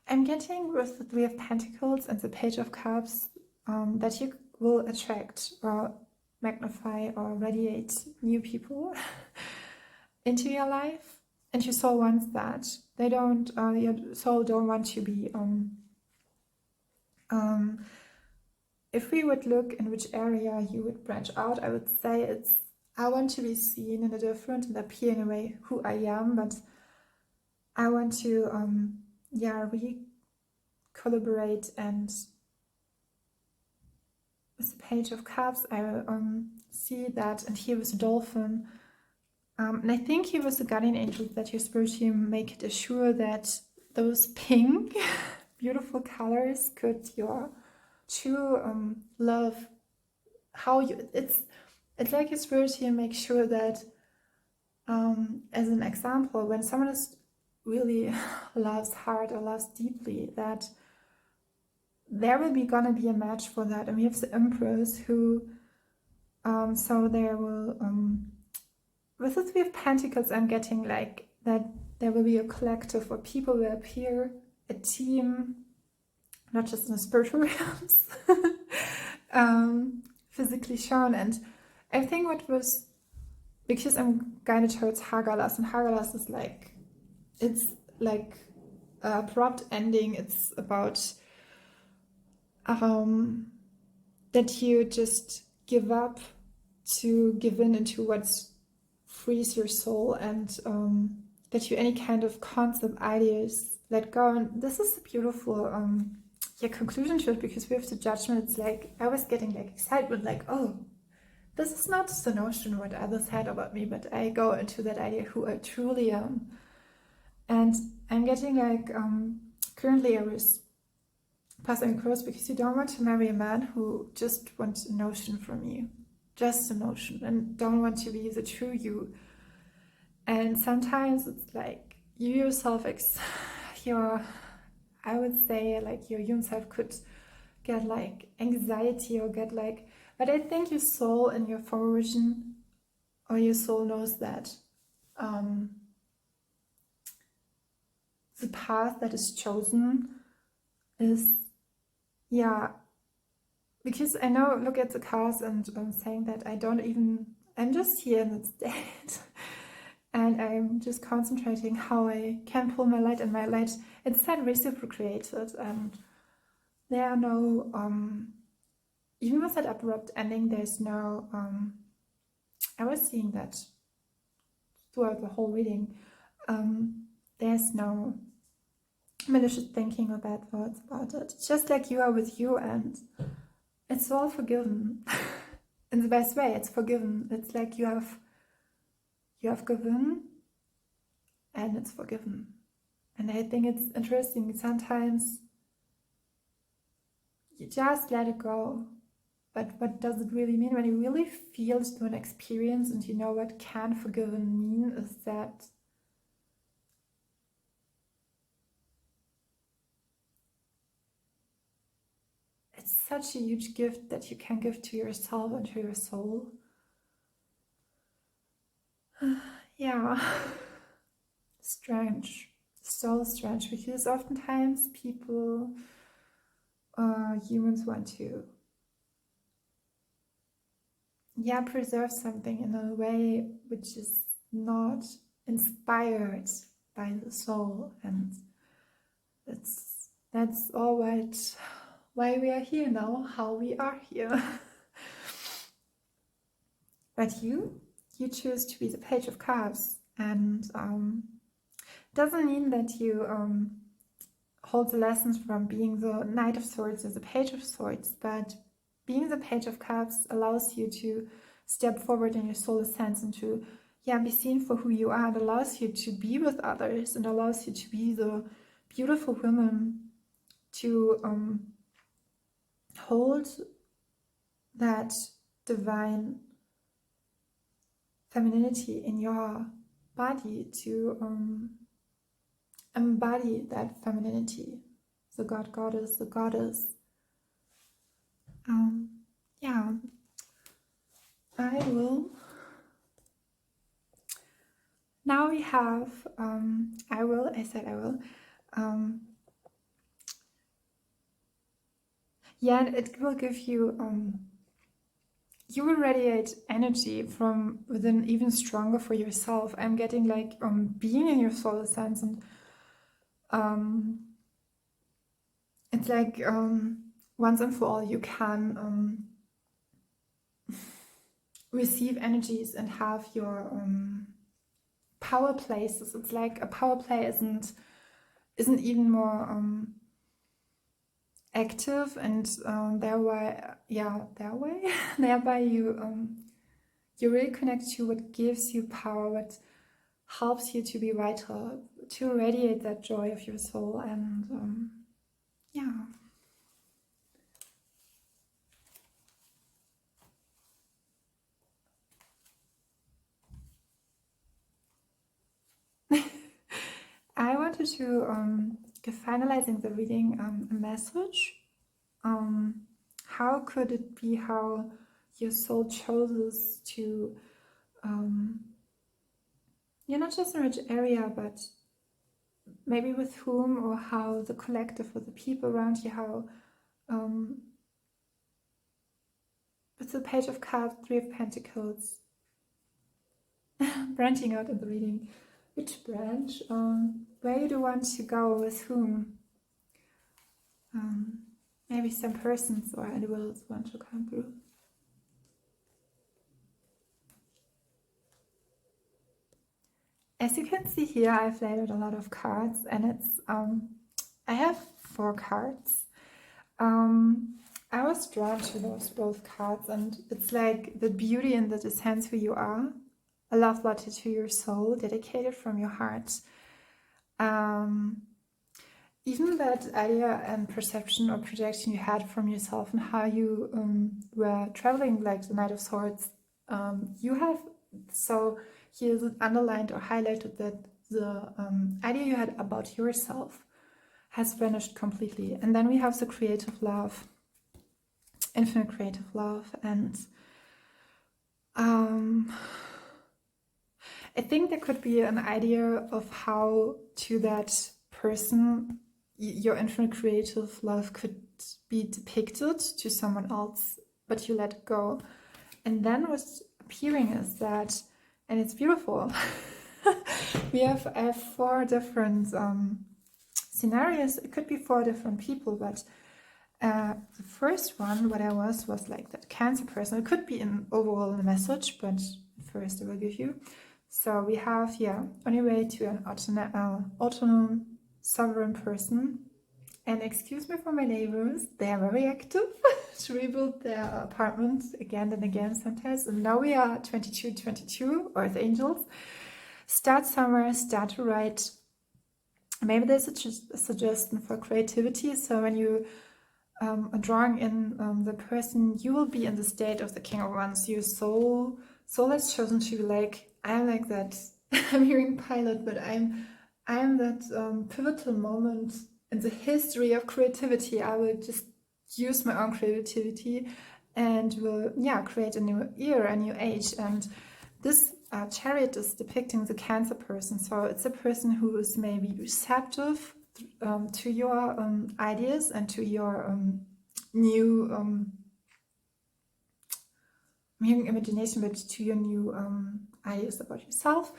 I'm getting with the Three of Pentacles and the Page of Cups that you will attract or magnify or radiate new people into your life, and your soul wants that. They don't, your soul don't want to be if we would look in which area you would branch out, I would say it's, I want to be seen in a different and appear in a way who I am, but I want to collaborate. And with the Page of Cups, I see that, and here with the Dolphin, and I think here with the Guardian Angel, that your spirit team make it assure that those pink, beautiful colors could your true love, how you, it's like your spirit team makes sure that, as an example, when someone is really loves hard or loves deeply, that there will be gonna be a match for that. And we have the Empress who, so there will, with the Three of Pentacles, I'm getting like that there will be a collective, or people will appear, a team, not just in the spiritual realms, physically shown. And I think what was, because I'm guided towards Hagalas, and Hagalas is like, it's like a abrupt ending. It's about that you just give up to give in into what frees your soul, and that you any kind of concept, ideas, let go. And this is a beautiful conclusion to it, because we have the Judgment. It's like, I was getting like excitement, like, oh, this is not just a notion what others had about me, but I go into that idea who I truly am. And I'm getting like, currently I was passing across, because you don't want to marry a man who just wants a notion from you, just a notion, and don't want to be the true you. And sometimes it's like you yourself, you're I would say like your human self could get like anxiety or get like, but I think your soul in your former vision or your soul knows that the path that is chosen is, yeah, because I know, look at the cards and saying that I'm just here and it's dead. And I'm just concentrating how I can pull my light, and my light instead reciprocated. And there are no, even with that abrupt ending, there's no, I was seeing that throughout the whole reading, there's no malicious thinking or bad thoughts about it. It's just like you are with you, and it's all forgiven. In the best way, it's forgiven. It's like you have given, and it's forgiven. And I think it's interesting, sometimes you just let it go. But what does it really mean? When you really feel it through an experience and you know what can forgiven mean, is that it's such a huge gift that you can give to yourself and to your soul. Yeah, strange, so strange, because oftentimes people, humans want to, yeah, preserve something in a way which is not inspired by the soul, and that's all right, why we are here now, how we are here. But you choose to be the Page of Cups, and doesn't mean that you hold the lessons from being the Knight of Swords or the Page of Swords, but being the Page of Cups allows you to step forward in your soul sense and to, yeah, be seen for who you are. It allows you to be with others and allows you to be the beautiful woman, to hold that divine femininity in your body, to embody that femininity, the god, goddess, the goddess. Yeah, I will. Now we have, I said I will. Yeah, and it will give you, you will radiate energy from within even stronger for yourself. I'm getting like being in your solar sense, and it's like once and for all you can receive energies and have your power places. It's like a power play isn't even more active, and thereby you really connect to what gives you power, what helps you to be vital, to radiate that joy of your soul. And yeah. I wanted to give finalizing the reading a message. How could it be how your soul chooses to, not just in which area, but maybe with whom, or how the collective or the people around you, how with the Page of Cups, Three of Pentacles, branching out in the reading, which branch, where you do want to go, with whom, maybe some persons or individuals want to come through. As you can see here, I've laid out a lot of cards, and it's, I have 4 cards. I was drawn to those both cards, and it's like the beauty in that it hands who you are, a love letter to your soul, dedicated from your heart. Even that idea and perception or projection you had from yourself and how you were traveling like the Knight of Swords, you have, so here's it underlined or highlighted that the idea you had about yourself has vanished completely. And then we have the creative love, infinite creative love. And I think there could be an idea of how to that person your infinite creative love could be depicted to someone else, but you let it go. And then what's appearing is that, and it's beautiful, I have 4 different scenarios. It could be 4 different people, but the first one, what I was like that Cancer person. It could be an overall message, but first I will give you. So we have here, on your way to an autonomous sovereign person. And excuse me for my neighbors, they are very active to rebuild their apartments again and again sometimes. And now we are 22, Earth Angels. Start somewhere, start to write. Maybe there's a suggestion for creativity. So when you are drawing in the person, you will be in the state of the King of Wands. Your soul has chosen to be like, I'm like that. I'm hearing pilot, but I'm that pivotal moment in the history of creativity. I will just use my own creativity and will create a new era, a new age. And this chariot is depicting the Cancer person. So it's a person who is maybe receptive to your ideas and to your new I'm hearing imagination, but to your new ideas about yourself.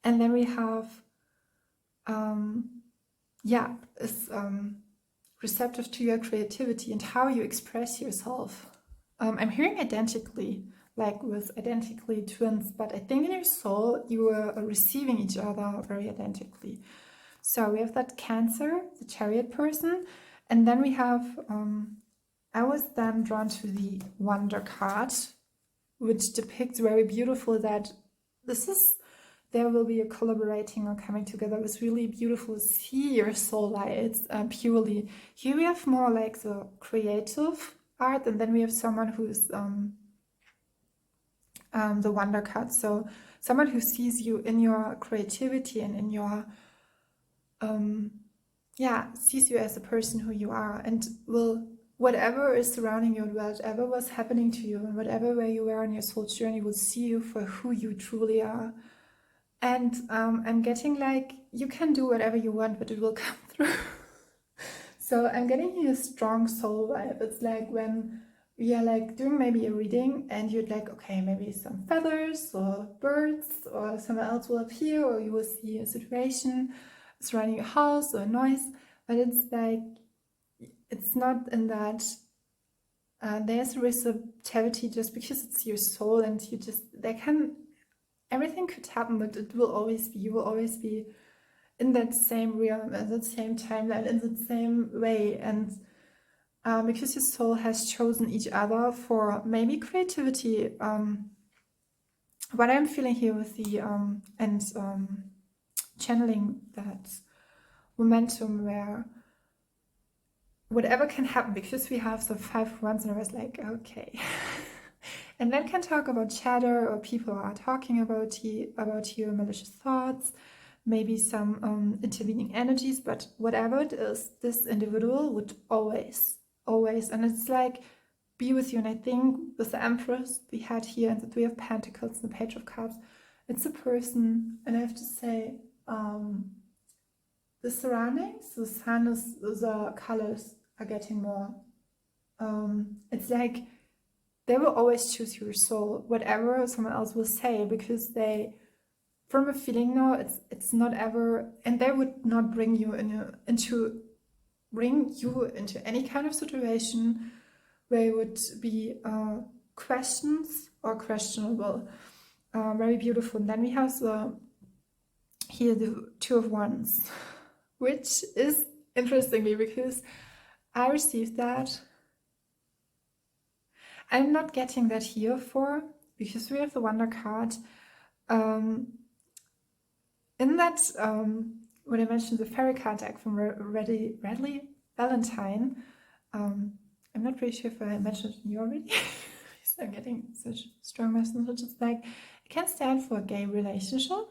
And then we have is receptive to your creativity and how you express yourself. I'm hearing identically, like with identically twins, but I think in your soul you are receiving each other very identically. So we have that Cancer, the Chariot person, and then we have, I was then drawn to the Wonder card, which depicts very beautiful that there will be a collaborating or coming together. It's really beautiful to see your soul lights purely. Here we have more like the creative art, and then we have someone who's the Wonder card. So someone who sees you in your creativity and in your sees you as a person who you are, and will, whatever is surrounding you, whatever was happening to you, and whatever way you were on your soul journey, will see you for who you truly are. And I'm getting like, you can do whatever you want, but it will come through. So I'm getting here a strong soul vibe. It's like when we are like doing maybe a reading and you're like, okay, maybe some feathers or birds or someone else will appear, or you will see a situation surrounding your house or a noise, but it's like, it's not in that there's a receptivity just because it's your soul, and you just, everything could happen, but you will always be in that same realm, at the same timeline, in the same way. And because your soul has chosen each other for maybe creativity, what I'm feeling here with the channeling that momentum where whatever can happen, because we have the 5 of Wands, and I was like, okay. And then can talk about chatter, or people are talking about your malicious thoughts, maybe some intervening energies, but whatever it is, this individual would always, and it's like, be with you. And I think with the Empress we had here, and the 3 of Pentacles and the Page of Cups, it's a person, and I have to say, the surroundings, the sun is, the colors are getting more, it's like they will always choose your soul, whatever someone else will say, because they, from a feeling now, it's not ever, and they would not bring you into any kind of situation where it would be questions or questionable. Very beautiful. And then we have here the 2 of Wands, which is interestingly, because I received that. I'm not getting that here because we have the Wonder card. In that, when I mentioned the fairy card deck from Radley Valentine, I'm not pretty sure if I mentioned it already. Because I'm getting such strong messages. Like, it can stand for a gay relationship,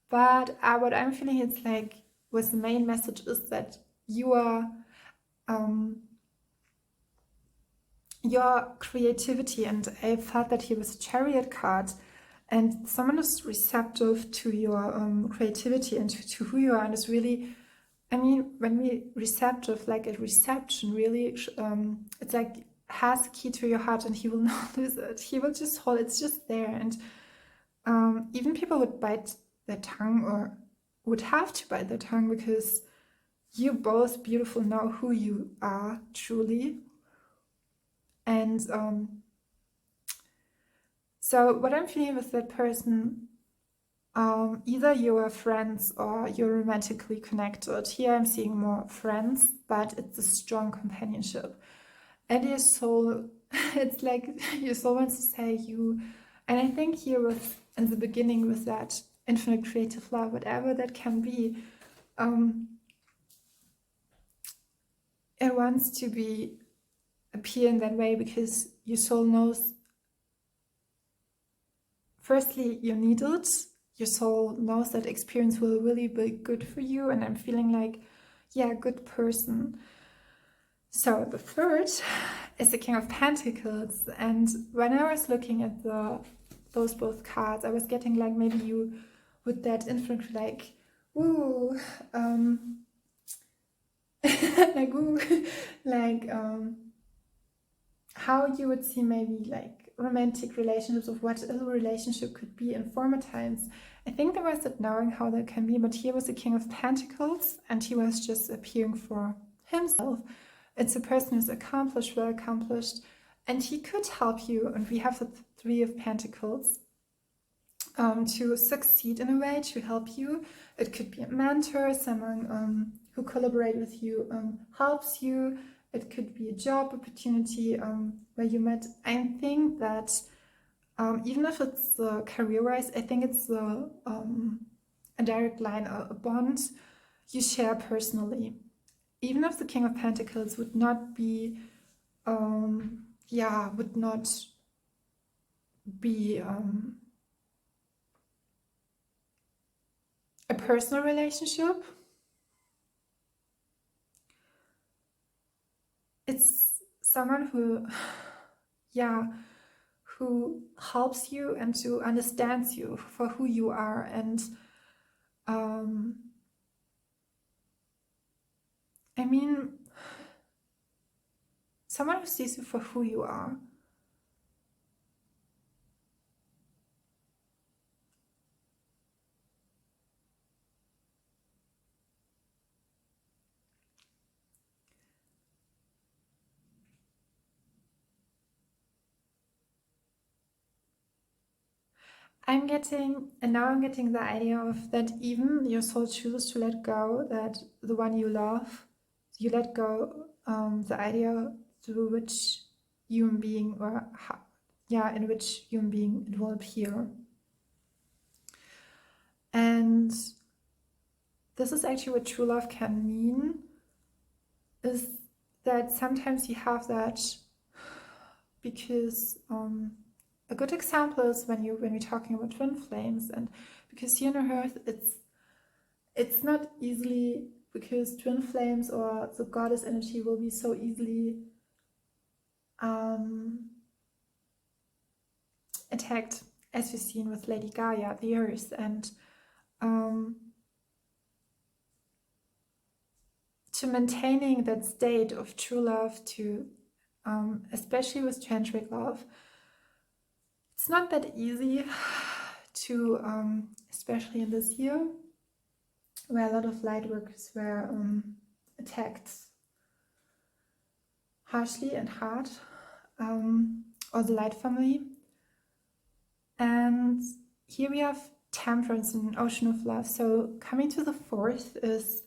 but what I'm feeling, it's like, what the main message is, that your creativity. And I felt that here was a Chariot card, and someone is receptive to your creativity and to who you are, and is really, I mean, when we receptive, like a reception, really, it's like has a key to your heart, and he will not lose it. He will just hold it's just there. And even people would bite their tongue, or would have to bite their tongue, because you both beautiful know who you are truly. And so what I'm feeling with that person, either you are friends or you're romantically connected. Here I'm seeing more friends, but it's a strong companionship. And your soul, it's like your soul wants to say you, and I think here with, in the beginning, with that infinite creative love, whatever that can be, it wants to appear in that way, because your soul knows, firstly, you need it. Your soul knows that experience will really be good for you, and I'm feeling like, yeah, good person. So the third is the King of Pentacles, and when I was looking at those both cards, I was getting like, maybe you with that infinite, like, woo, like, woo, like, how you would see maybe like romantic relationships, of what a relationship could be in former times. I think there was that knowing how that can be, but here was the King of Pentacles, and he was just appearing for himself. It's a person who's accomplished, well accomplished, and he could help you. And we have the Three of Pentacles to succeed in a way, to help you. It could be a mentor, someone who collaborates with you, helps you. It could be a job opportunity where you met. I think that even if it's career-wise, I think it's a direct line, a bond you share personally. Even if the King of Pentacles would not be, would not be a personal relationship, it's someone who, who helps you and who understands you for who you are, and I mean, someone who sees you for who you are. I'm getting the idea of that even your soul chooses to let go, that the one you love, you let go the idea through which human being, or in which human being it will appear. And this is actually what true love can mean, is that sometimes you have that, because a good example is when we're talking about twin flames, and because here on Earth it's not easily, because twin flames or the goddess energy will be so easily attacked, as we've seen with Lady Gaia, the Earth, and to maintaining that state of true love, to especially with tantric love, it's not that easy to, especially in this year, where a lot of light workers were attacked harshly and hard, or the light family. And here we have Temperance and an Ocean of Love. So coming to the fourth is,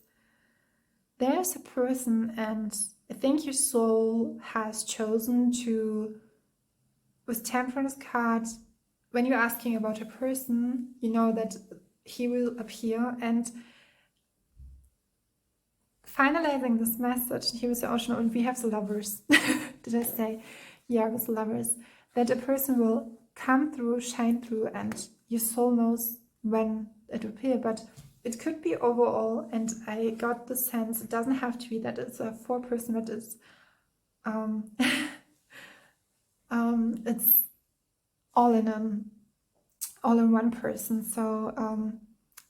there's a person, and I think your soul has chosen to, with Temperance card, when you're asking about a person, you know that he will appear, and finalizing this message, here is the Ocean, and we have the Lovers. Did I say? Yeah, with the Lovers. That a person will come through, shine through, and your soul knows when it will appear, but it could be overall, and I got the sense it doesn't have to be that it's a 4-person, but it's it's all in one person. So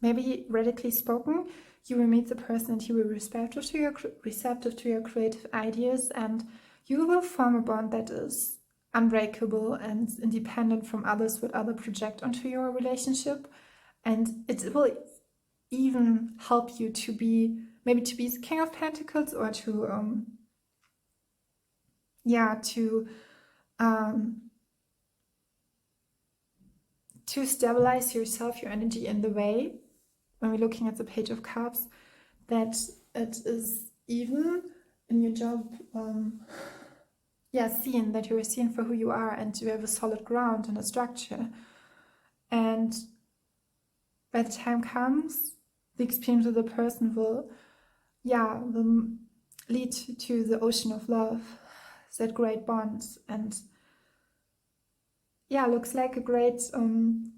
maybe radically spoken, you will meet the person and he will be receptive to your creative ideas, and you will form a bond that is unbreakable and independent from others, what other project onto your relationship. And it will even help you to be the King of Pentacles, or to stabilize yourself, your energy, in the way, when we're looking at the Page of Cups, that it is even in your job seen, that you are seen for who you are, and you have a solid ground and a structure. And by the time comes, the experience of the person will lead to the ocean of love, that great bond, and looks like a great and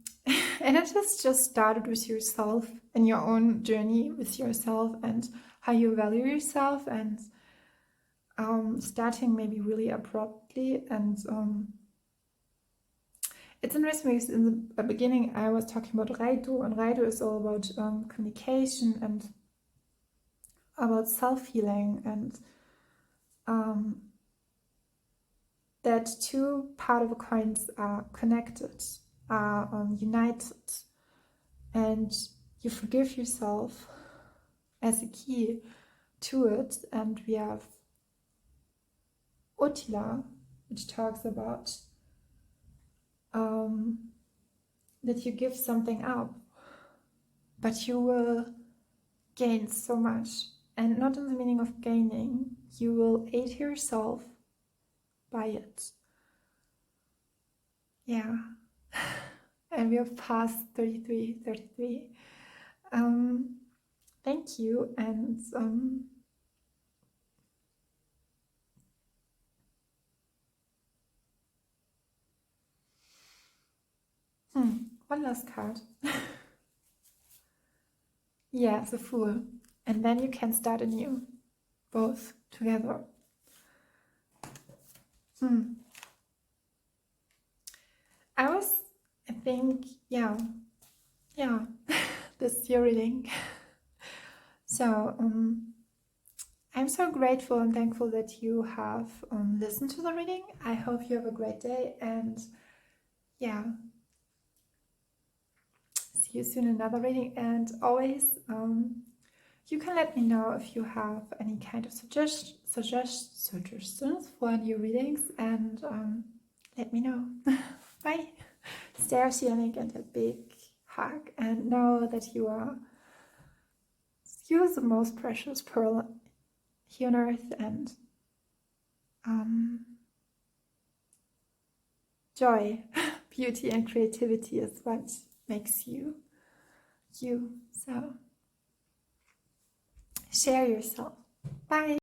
it has just started with yourself and your own journey with yourself and how you value yourself, and starting maybe really abruptly. And it's interesting because in the beginning I was talking about Raido, and Raido is all about communication and about self-healing, and that two part of the coins are connected, are united, and you forgive yourself as a key to it. And we have Otila, which talks about that you give something up, but you will gain so much, and not in the meaning of gaining, you will aid yourself by it. And we have passed 33. Thank you, and one last card. The Fool, and then you can start anew, both together. I think, this is your reading. So, I'm so grateful and thankful that you have listened to the reading. I hope you have a great day, and see you soon in another reading. And always, you can let me know if you have any kind of suggestions for new readings, and let me know. Bye. Stay oceanic, and a big hug, and know that you're the most precious pearl here on earth, and joy, beauty, and creativity is what makes you you. So share yourself. Bye.